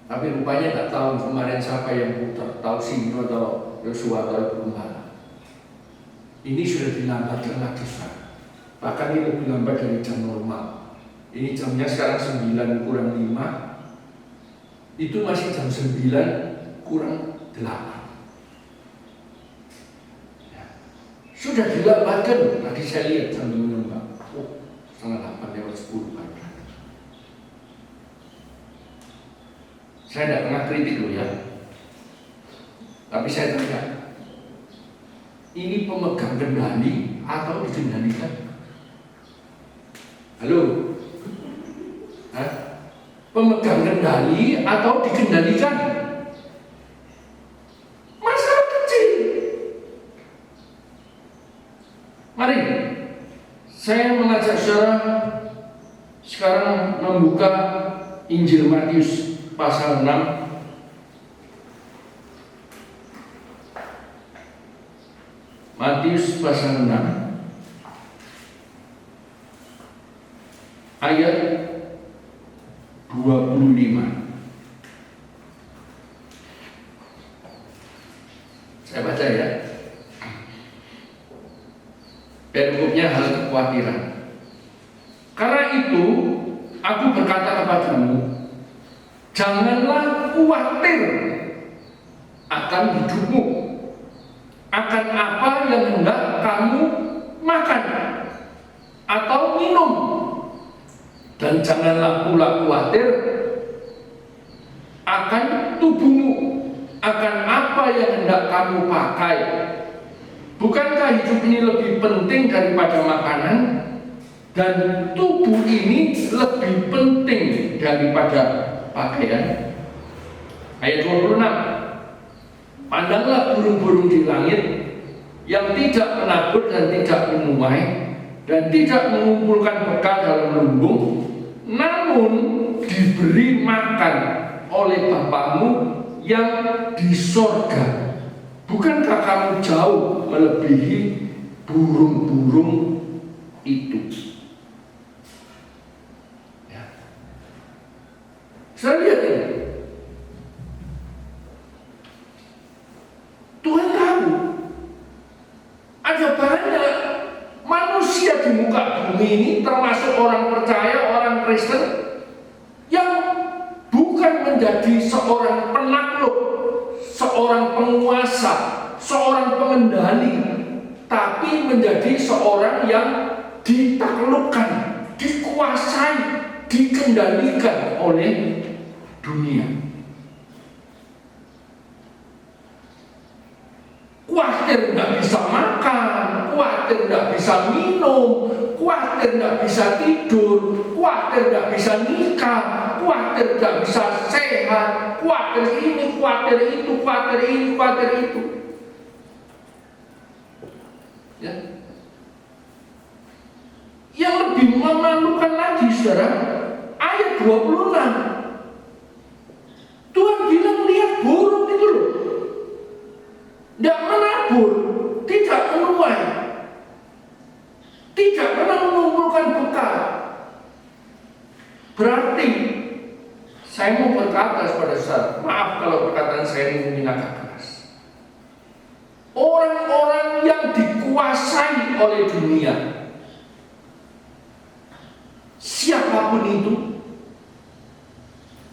Tapi rupanya nggak tahu kemarin siapa yang putar, tahu Sino atau Yosua atau Ibu Gembala. Ini sudah dilambatkan lagi, Pak. Bahkan ini lebih lambat dari jam normal. Ini jamnya sekarang 9 kurang 5. Itu masih jam 9 kurang 8. Ya. Sudah dilambatkan. Tadi saya lihat sambil menembak. Setengah 8 lewat 10 kan. Saya tidak pernah kritik loh ya. Tapi saya tanya, ini pemegang kendali atau dikendalikan? Halo? Hah? Pemegang kendali atau dikendalikan? Masalah kecil. Mari saya mengajak saudara sekarang membuka Injil Matius pasal 6. Matius pasal 6 ayat 25. Saya baca ya. Perikopnya hal kekhawatiran. Karena itu aku berkata kepadamu, janganlah khawatir akan hidupmu, akan apa yang hendak kamu makan atau minum, dan janganlah pula khawatir akan tubuhmu, akan apa yang hendak kamu pakai. Bukankah hidup ini lebih penting daripada makanan, dan tubuh ini lebih penting daripada pakaian? Ayat 26. Pandanglah burung-burung di langit yang tidak menabur dan tidak menuai dan tidak mengumpulkan bekal dalam lumbung, namun diberi makan oleh Bapamu yang di sorga. Bukankah kamu jauh melebihi burung-burung itu? Ya. Saya lihat ini. Tuhan tahu ada banyak manusia di muka bumi ini, termasuk orang percaya, orang Kristen, yang bukan menjadi seorang penakluk, seorang penguasa, seorang pengendali, tapi menjadi seorang yang ditaklukkan, dikuasai, dikendalikan oleh dunia. Khawatir nggak bisa makan, khawatir nggak bisa minum, khawatir nggak bisa tidur, khawatir nggak bisa nikah, khawatir nggak bisa sehat, khawatir ini, khawatir itu, khawatir ini, khawatir itu. Ya. Yang lebih memalukan lagi, saudara, ayat 26. Tuhan bilang lihat burung itu loh. tidak pernah mengumpulkan bekal. Berarti saya mau berkata kepada saudara, maaf kalau perkataan saya ini agak keras. Orang-orang yang dikuasai oleh dunia, siapapun itu,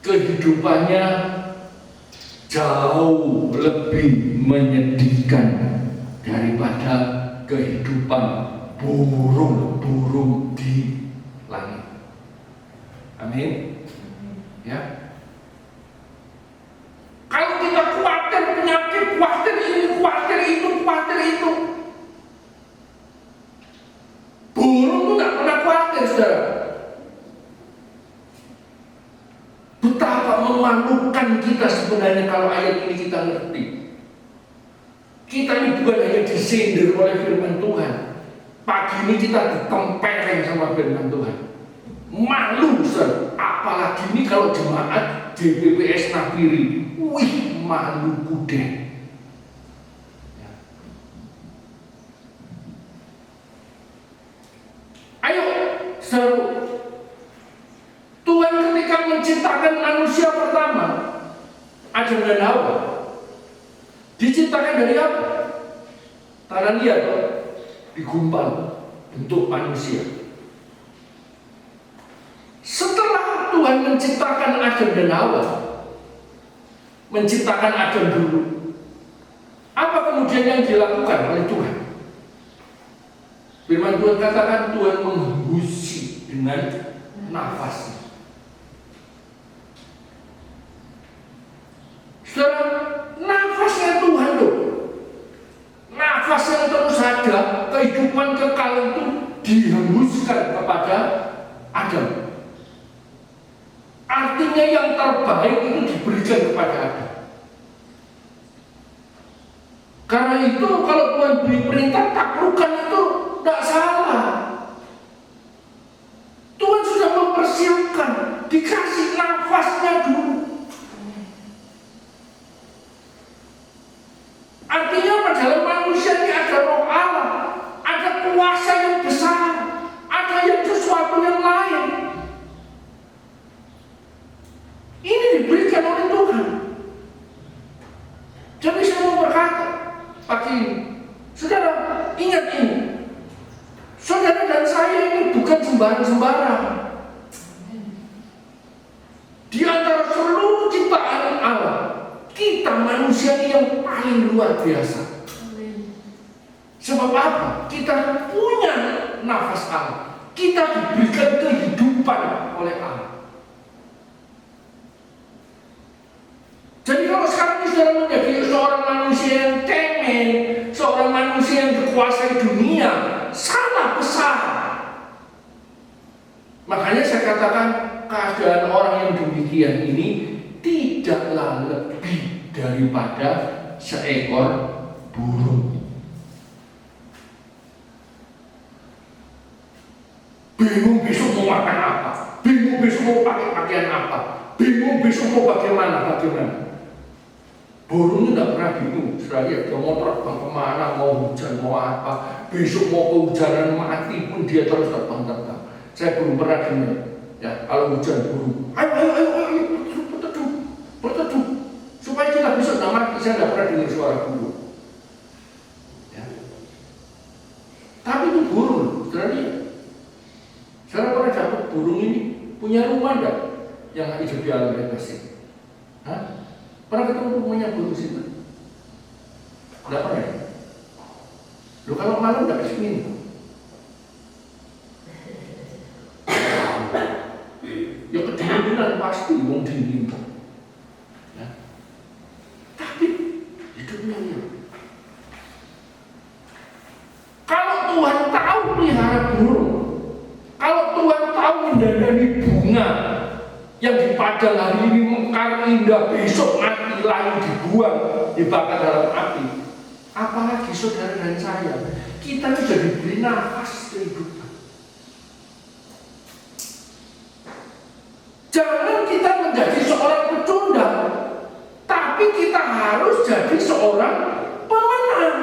kehidupannya jauh lebih menyedihkan daripada kehidupan burung-burung di langit. Amin. Ya. Kalau kita khawatir penyakit, khawatir ini, khawatir itu, burung itu nggak pernah khawatir, saudara. Betapa memalukan kita sebenarnya kalau ayat ini kita ngerti. Kita ini bukan hanya disindir oleh firman Tuhan. Pagi ini kita ditempeleng sama firman Tuhan. Malu, saudara. Apalagi ini kalau jemaat DPPS Nabiri. Wih, malu kuda. Ya. Ayo, saudara. Tuhan ketika menciptakan manusia pertama, Adam dan Hawa, diciptakan dari apa? Tanah liat, digumpal bentuk manusia. Setelah Tuhan menciptakan Adam dan Hawa, menciptakan Adam dulu, apa kemudian yang dilakukan oleh Tuhan? Firman Tuhan katakan Tuhan menghembusi dengan nafasnya. Saudara, nafasnya Tuhan loh, nafas yang terus ada, kehidupan kekal itu dihembuskan kepada Adam. Artinya yang terbaik itu diberikan kepada Adam. Karena itu kalau Tuhan beri perintah taklukkan itu tidak salah. Tuhan sudah mempersiapkan, dikasih nafasnya dulu. Artinya dalam manusia ini ada roh Allah, ada kuasa yang besar, ada yang sesuatu yang lain. Ini diberikan oleh Tuhan. Jadi saya mau berkata pagi ini, saudara ingat ini, saudara dan saya ini bukan sembarang-sembarang. Di antara seluruh ciptaan Allah, kita manusia ini yang paling luar biasa. Sebab apa? Kita punya nafas Allah. Kita diberikan kehidupan oleh Allah. Jadi kalau sekarang ini saudara menjadi seorang manusia yang cengeng, seorang manusia yang dikuasai dunia, salah besar. Makanya saya katakan keadaan orang yang demikian ini tidaklah lebih daripada seekor burung. Bingung besok mau makan apa, bingung besok mau pakai pakaian apa, bingung besok mau bagaimana. Burung itu tidak pernah bingung. Setelah dia mau terbang kemana, mau hujan, mau apa, besok mau kehujanan mati pun dia terus terbang. Saya belum pernah dengar. Ya, kalau hujan burung, ayo, berteduh, supaya kita besok tidak mati. Saya tidak pernah dengar suara burung. Ya. Tapi itu burung, saudara lihat. Saudara pernah dapat burung ini punya rumah enggak yang hidup di alam bebas ini? Hah? Pernah ketemu rumahnya burung situ? Enggak pernah. Loh kalau malam enggak kesini. Ya kedinginan pasti wong dingin. Ya. Tapi hidupnya ya. Kalau Tuhan tahu pelihara burung, kalau Tuhan tahu mendandani bunga yang di padang hari ini mekar indah, besok mati layu dibuang, dibakar dalam api, apalagi saudara dan saya, kita ini jadi diberi nafas kehidupan. Jangan kita menjadi seorang pecundang, tapi kita harus jadi seorang pemenang.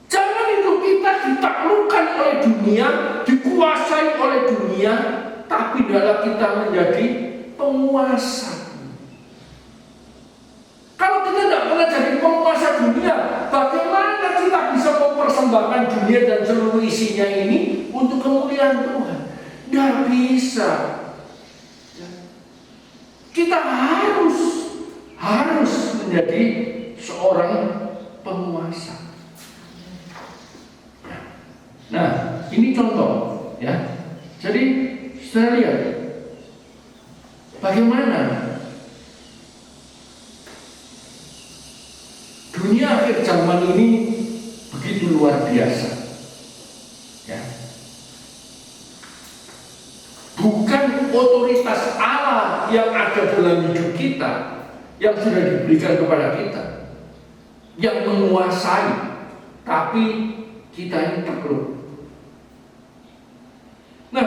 Jangan dunia, dikuasai oleh dunia, tapi adalah kita menjadi penguasa. Kalau kita tidak pernah jadi penguasa dunia, bagaimana kita bisa mempersembahkan dunia dan seluruh isinya ini untuk kemuliaan Tuhan? Tidak bisa. Kita harus menjadi seorang penguasa. Nah, ini contoh, ya. Jadi, saudara lihat bagaimana dunia akhir zaman ini begitu luar biasa, ya. Bukan otoritas Allah yang ada dalam hidup kita, yang sudah diberikan kepada kita, yang menguasai, tapi kita ini takluk. Nah,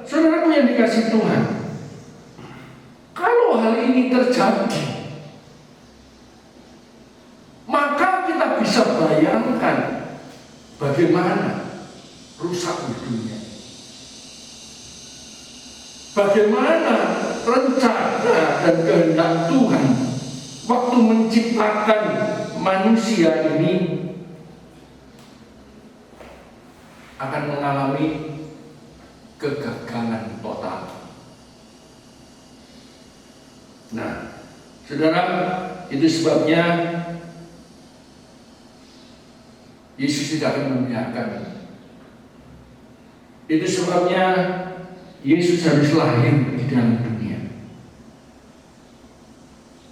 saudaraku yang dikasih Tuhan, kalau hal ini terjadi, maka kita bisa bayangkan bagaimana rusak dunia, bagaimana rencana dan kehendak Tuhan waktu menciptakan manusia ini akan mengalami kegagalan total. Nah, saudara, itu sebabnya Yesus tidak akan membiarkan. Itu sebabnya Yesus harus lahir di dalam dunia.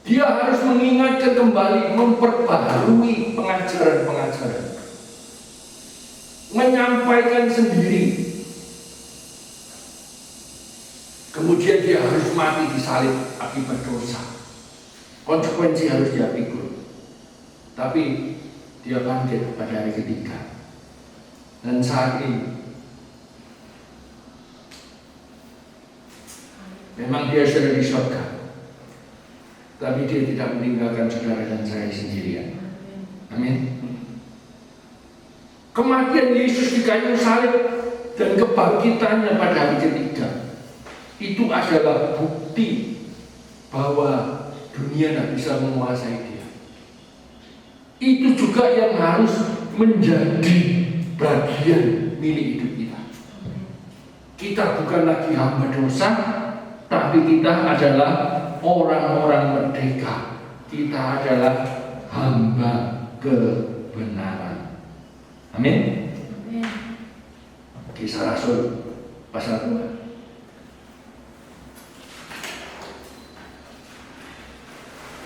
Dia harus mengingatkan kembali, memperbaharui pengajaran-pengajaran, menyampaikan sendiri. Kemudian dia harus mati disalib akibat dosa. Konsekuensi harus dia pikul. Tapi dia bangkit pada hari ketiga. Dan saat ini memang dia sudah di surga, tapi dia tidak meninggalkan saudara dan saya sendirian. Amin. Kematian Yesus di kayu salib dan kebangkitannya pada hari ketiga itu adalah bukti bahwa dunia tidak bisa menguasai dia. Itu juga yang harus menjadi bagian milik hidup kita. Kita bukan lagi hamba dosa, tapi kita adalah orang-orang merdeka. Kita adalah hamba kebenaran. Amin. Kisah Rasul pasal 2.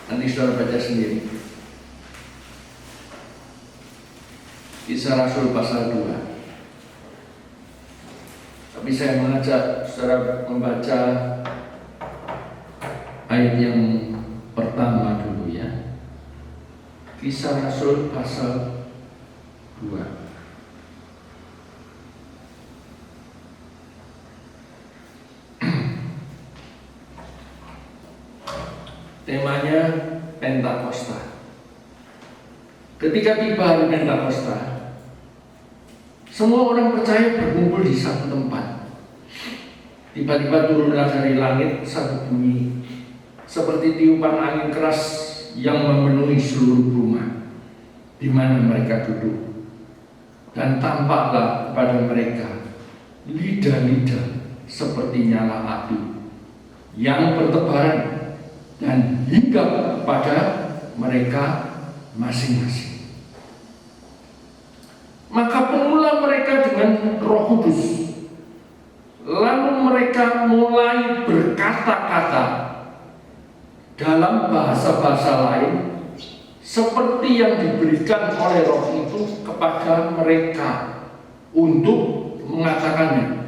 Nanti saudara baca sendiri. Kisah Rasul pasal 2. Tapi saya mengajak saudara membaca ayat yang pertama dulu, ya. Kisah Rasul pasal 2. Temanya Pentakosta. Ketika tiba hari Pentakosta, semua orang percaya berkumpul di satu tempat. Tiba-tiba turunlah dari langit satu bunyi seperti tiupan angin keras yang memenuhi seluruh rumah di mana mereka duduk. Dan tampaklah kepada mereka lidah-lidah seperti nyala api yang bertebaran dan hinggap pada mereka masing-masing. Maka penuhlah mereka dengan Roh Kudus. Lalu mereka mulai berkata-kata dalam bahasa-bahasa lain seperti yang diberikan oleh Roh itu kepada mereka untuk mengatakannya.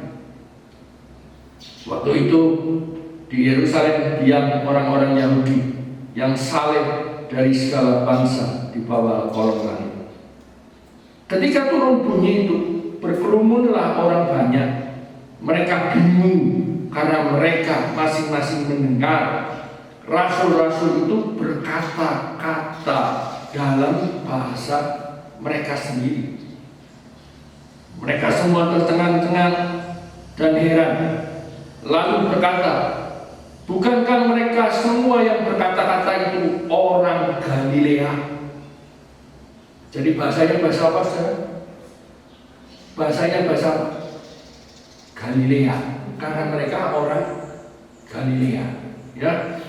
Waktu itu di Yerusalem diam orang-orang Yahudi yang saleh dari segala bangsa di bawah kolong langit. Ketika turun bunyi itu, berkerumunlah orang banyak. Mereka bingung karena mereka masing-masing mendengar rasul-rasul itu berkata-kata dalam bahasa mereka sendiri. Mereka semua tercengang-cengang dan heran, lalu berkata, bukankah mereka semua yang berkata-kata itu orang Galilea? Jadi bahasanya bahasa apa, saudara? Bahasanya bahasa Galilea, karena mereka orang Galilea. Ya,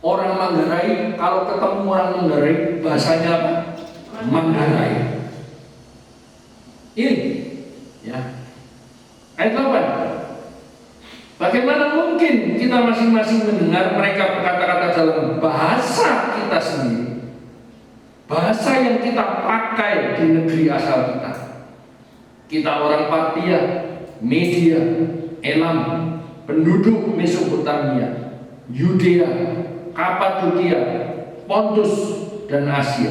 orang Manggarai, kalau ketemu orang Manggarai, bahasanya apa? Manggarai. Ini, ya. Ayat 8. Bagaimana mungkin kita masing-masing mendengar mereka berkata-kata dalam bahasa kita sendiri, bahasa yang kita pakai di negeri asal kita? Kita orang Partia, Media, Elam, penduduk Mesopotamia, Yudea, Kapadokia, Pontus dan Asia,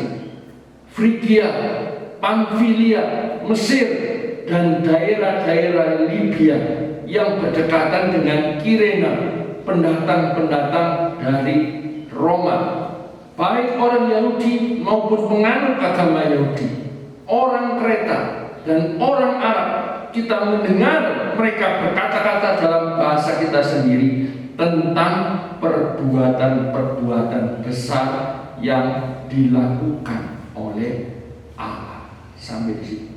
Frigia, Pamfilia, Mesir, dan daerah-daerah Libya yang berdekatan dengan Kirene, pendatang-pendatang dari Roma, baik orang Yahudi maupun penganut agama Yahudi, orang Kreta dan orang Arab. Kita mendengar mereka berkata-kata dalam bahasa kita sendiri tentang perbuatan-perbuatan besar yang dilakukan oleh Allah. Sampai di situ.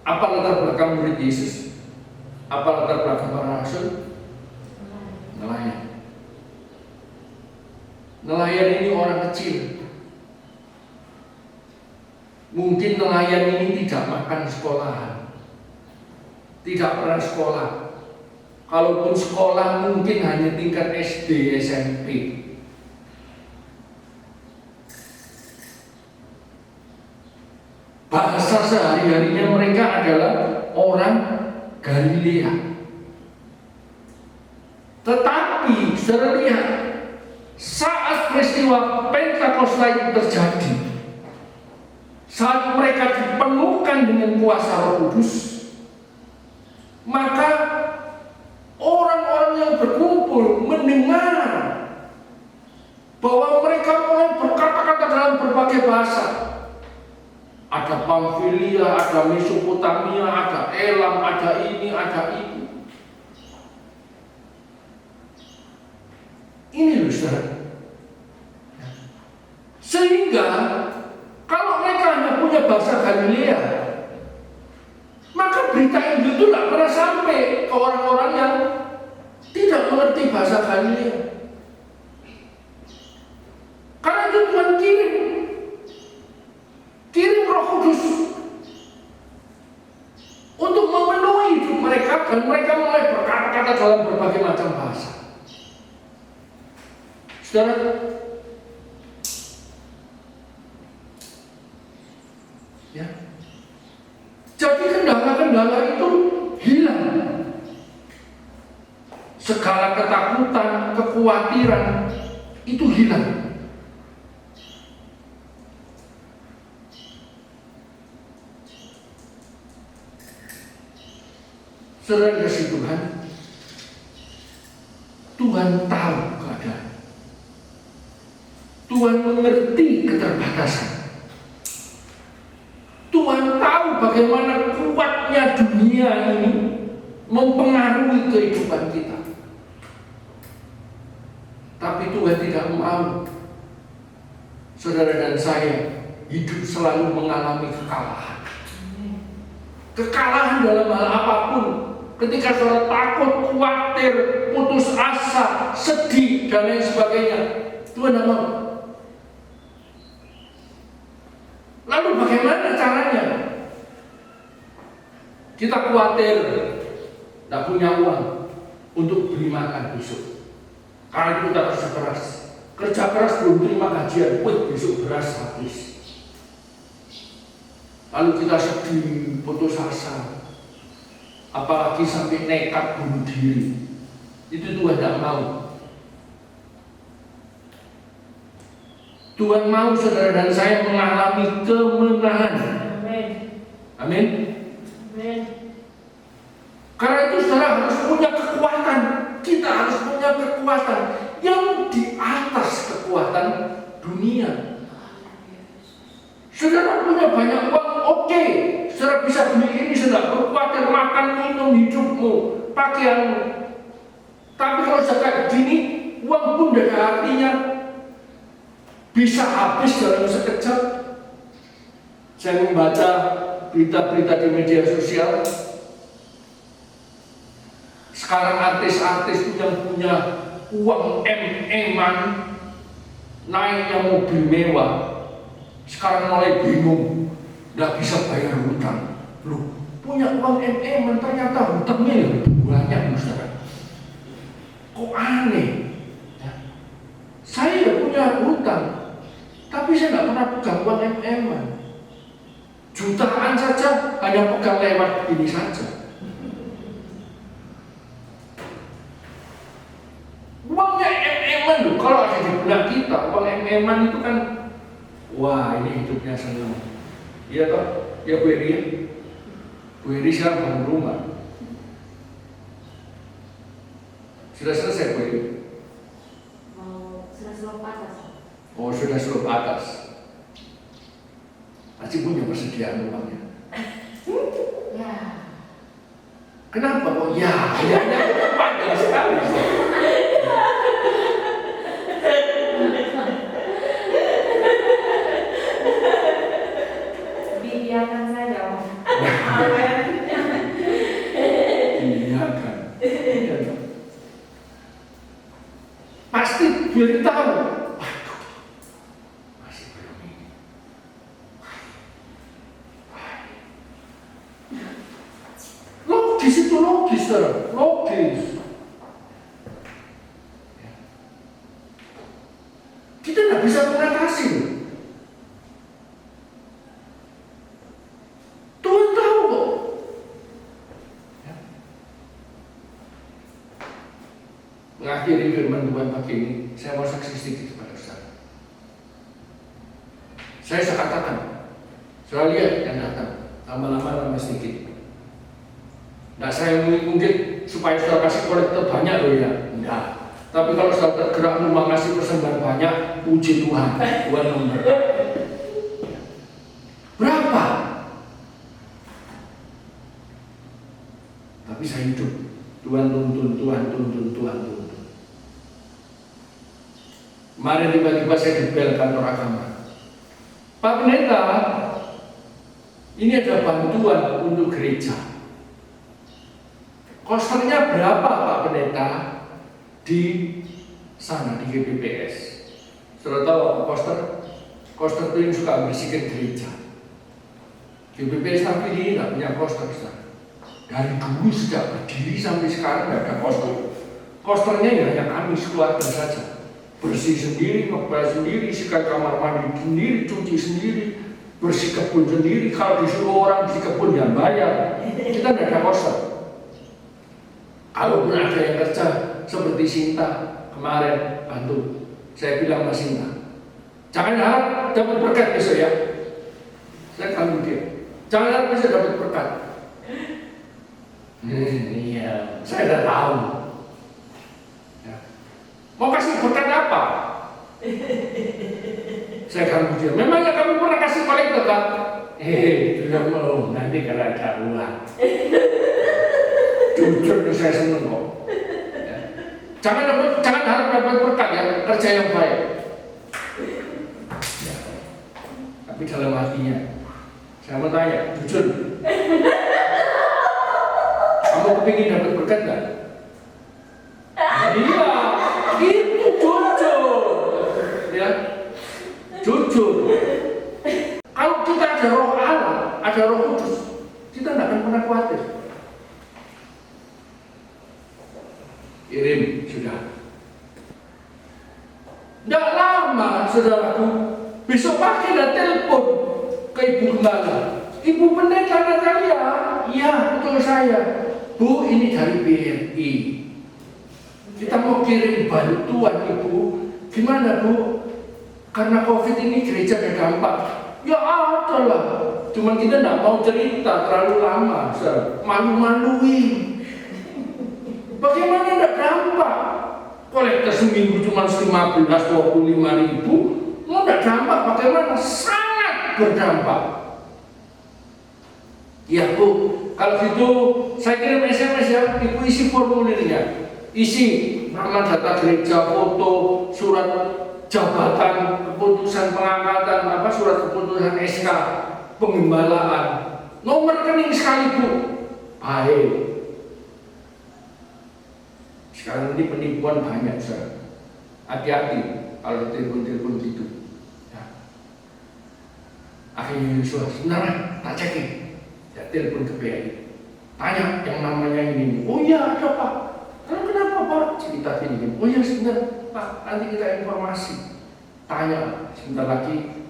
Apa latar belakang murid Yesus? Apa latar belakang para rasul? Nelayan. Nelayan ini orang kecil. Mungkin nelayan ini tidak makan sekolahan, tidak pernah sekolah. Kalaupun sekolah mungkin hanya tingkat SD, SMP. Bahasa sehari-harinya mereka adalah orang Galilea. Tetapi saudara lihat, saat peristiwa Pentakosta itu terjadi, saat mereka dipenuhkan dengan kuasa Roh Kudus, maka orang-orang yang berkumpul mendengar bahwa mereka mulai berkata-kata dalam berbagai bahasa. Ada Pamfilia, ada Mesopotamia, ada Elam, ada ini, ada itu. Ini loh, saudara. Sehingga kalau mereka hanya punya bahasa Galilea, maka berita Injil itu tidak pernah sampai ke orang-orang yang tidak mengerti bahasa Galilea. Karena itu Tuhan kirim Roh Kudus untuk memenuhi hidup mereka, dan mereka mulai berkata-kata dalam berbagai macam bahasa. Saudara, ya, jadi kendala-kendala itu hilang. Segala ketakutan, kekhawatiran itu hilang. Saudara kasih Tuhan, Tuhan tahu keadaan. Tuhan mengerti keterbatasan. Tuhan tahu bagaimana kuatnya dunia ini mempengaruhi kehidupan kita. Tapi Tuhan tidak mau saudara dan saya hidup selalu mengalami kekalahan. Kekalahan dalam hal apapun. Ketika saudara takut, khawatir, putus asa, sedih, dan lain sebagainya, Tuhan tidak mau. Lalu bagaimana caranya? Kita khawatir tidak punya uang untuk beli makan besok. Karena kita kerja keras. Kerja keras belum terima gajian, besok beras habis. Lalu kita sedih, putus asa. Apalagi sampai nekat bunuh diri. Itu Tuhan tidak mau. Tuhan mau saudara dan saya mengalami kemenangan. Amin. Amin. Amin. Karena itu saudara harus punya kekuatan. Kita harus punya kekuatan yang di atas kekuatan dunia. Saudara punya banyak uang, oke. Saudara bisa beli ini, saudara berkhawatir makan, minum, hidupmu, pakaianmu. Tapi kalau sudah kayak gini, uang pun tidak ada artinya. Bisa habis dalam sekejap. Saya membaca berita-berita di media sosial. Sekarang artis-artis itu yang punya uang M-man, naiknya mobil mewah, sekarang mulai bingung, nggak bisa bayar hutang. Loh, punya uang M-man ternyata hutangnya ya banyak, saudara. Kok aneh? Ya. Saya punya hutang, tapi saya nggak pernah pegang uang M-man. Jutaan saja hanya pegang lewat ini saja. Uangnya M-man loh, kalau ada di benak kita, uang M-man itu kan, wah ini hidupnya senang. Iya toh? Ya Bu Eri. Bu Eri sekarang bangun rumah. Sudah selesai Bu Eri? Sudah selop atas. Oh sudah selop atas. Masih punya persediaan uangnya. Ya. Kenapa kok ya? Ya panjang sekali. Biarkan saja, Om. Iya kan. Pasti beritahu. Waduh, masih belum ini. Logis itu logis, saudara. Logis. Kita nggak bisa mengatasi. Tuhan tahu kok. Ya. Mengakhiri firman Tuhan pagi ini, saya mau saksi sedikit kepada saudara. Saya katakan, saya lihat yang datang, lama-lama sedikit. Nah saya mungkin supaya saudara kasih kolektor banyak loh ya, enggak. Tapi kalau saudara tergerak rumah ngasih persembahan banyak, puji Tuhan, Tuhan memberkati. Berapa? Tapi saya hidup, Tuhan tuntun. Kemarin tiba-tiba saya dibel kantor agama. Pak Pendeta, ini ada bantuan untuk gereja. Kosternya berapa Pak Pendeta? Di sana, di GPPS. Sudah tahu apa koster? Koster itu yang suka bersihkan gereja. GPPS tapi ini tidak punya koster. Dari dulu sejak berdiri sampai sekarang tidak ada koster. Kosternya ya hanya kami keluarga saja. Bersih sendiri, ngepel sendiri, sikat kamar mandi sendiri, cuci sendiri, bersih kebun sendiri. Kalau disuruh orang bersih kebun ya bayar. Kita tidak ada koster. Kalaupun ada yang kerja seperti Sinta kemarin bantu, saya bilang sama Sinta, jangan harap dapat berkat besok ya. Saya tanggung dia, jangan harap bisa dapat berkat. Iya, saya sudah tahu. Ya. Mau kasih berkat apa? Saya tanggung dia. Memangnya kamu pernah kasih kolektor kan? Tidak mau. Nanti kalau ada uang. Jujur saya seneng kok. Ya. Jangan harap dapat berkat ya, kerja yang baik. Ya. Tapi dalam hatinya, saya mau tanya, jujur. Kamu kepingin dapat berkat nggak? Iya, itu jujur. Ya, jujur. Kalau kita ada roh Allah, ada roh kudus, kita tidak akan pernah khawatir. Kirim, sudah. Tidak lama, saudaraku. Besok pagi ada telepon ke Ibu Gembala. Ibu Pendeta Natalia, iya betul saya. Bu, ini dari BRI. Kita mau kirim bantuan Ibu. Gimana Bu? Karena COVID ini gereja ada dampak. Ya ada lah. Cuma kita tidak mau cerita terlalu lama, malu-maluin. Bagaimana tidak dampak? Kolektor seminggu cuma 15-25 ribu, mau tidak dampak? Bagaimana? Sangat berdampak. Ya Bu, kalau gitu saya kirim SMS ya, Ibu isi formulirnya. Isi nama, data gereja, foto, surat jabatan, keputusan pengangkatan, surat keputusan SK, penggembalaan, nomor rekening sekali Bu. Baik. Sekarang ini penipuan banyak, saudara. Hati-hati kalau telepon-telepon gitu. Ya. Akhirnya Yosua, sebenarnya tak cekin. Ya, telepon ke BRI. Tanya yang namanya ini. Oh iya, ada Pak. Kenapa Pak? Cerita ini. Oh iya, sebentar Pak, nanti kita informasi. Tanya sebentar lagi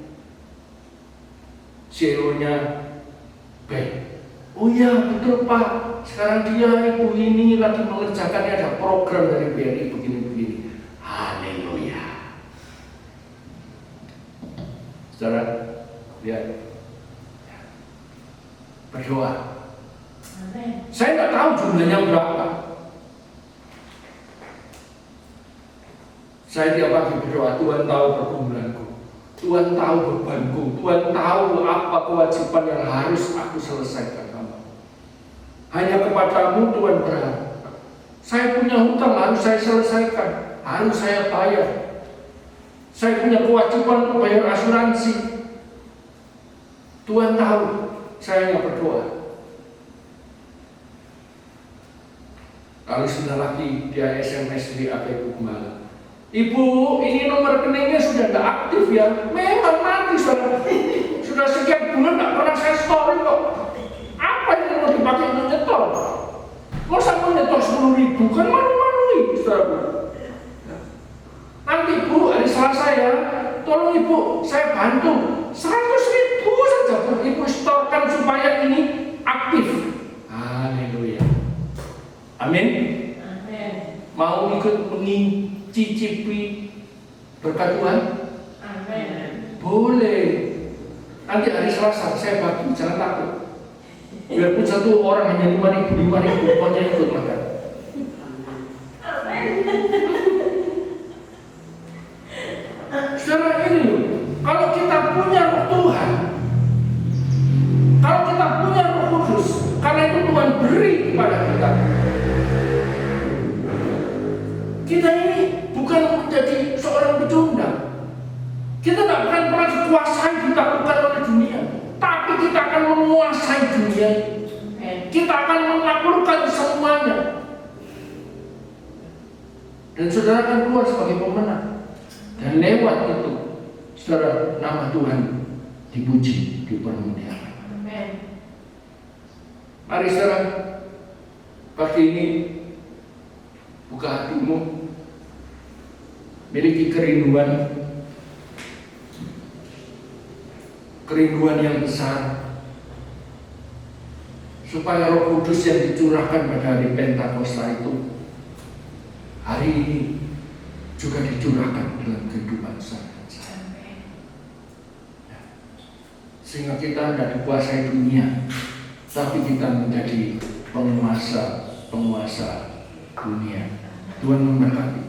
CEO-nya baik. Oh iya, betul Pak. Sekarang dia ibu ini lagi mengerjakan, ada program dari BRI begini-begini. Haleluya. Saudara, lihat. Berdoa. Amin. Saya nggak tahu jumlahnya berapa. Saya tiap pagi berdoa, Tuhan tahu pergumulanku, Tuhan tahu bebanku, Tuhan tahu apa kewajiban yang harus aku selesaikan. Hanya kepadamu Tuhan berharap. Saya punya hutang harus saya selesaikan, harus saya bayar. Saya punya kewajiban untuk bayar asuransi. Tuhan tahu, saya yang berdoa. Lalu sebentar lagi dia SMS di HP Gembala. Ibu, ini nomor rekeningnya sudah tidak aktif ya. Memang mati saudara. Sudah sekian bulan tidak pernah saya story kok. Apa yang mau dipakai untuk nyetor? Masa mau nyetor 10.000 kan malu-malui saudara. Nanti Bu, hari Selasa ya, tolong Ibu, saya bantu 100.000 saja Bu, Ibu setorkan supaya ini aktif. Haleluya. Amin. Amin. Mau ikut mencicipi berkat Tuhan? Amin. Boleh. Nanti hari Selasa saya bagi, jangan takut. Biarpun satu orang hanya 5.000, pokoknya ikut makan. Saudara ini loh, kalau kita punya Roh Tuhan, kalau kita punya Roh Kudus, karena itu Tuhan beri kepada kita. Kita ini bukan menjadi seorang pecundang. Kita tidak akan pernah dikuasai, ditaklukkan oleh dunia, tapi kita akan menguasai dunia. Kita akan menaklukkan semuanya. Dan saudara akan keluar sebagai pemenang. Dan lewat itu, saudara, nama Tuhan dipuji, dipermuliakan. Amin. Mari saudara, pagi ini buka hatimu, miliki kerinduan yang besar, supaya Roh Kudus yang dicurahkan pada hari Pentakosta itu hari ini juga dicurahkan dalam kehidupan saya. Sehingga kita tidak dikuasai dunia, tapi kita menjadi penguasa dunia. Tuhan memberkati.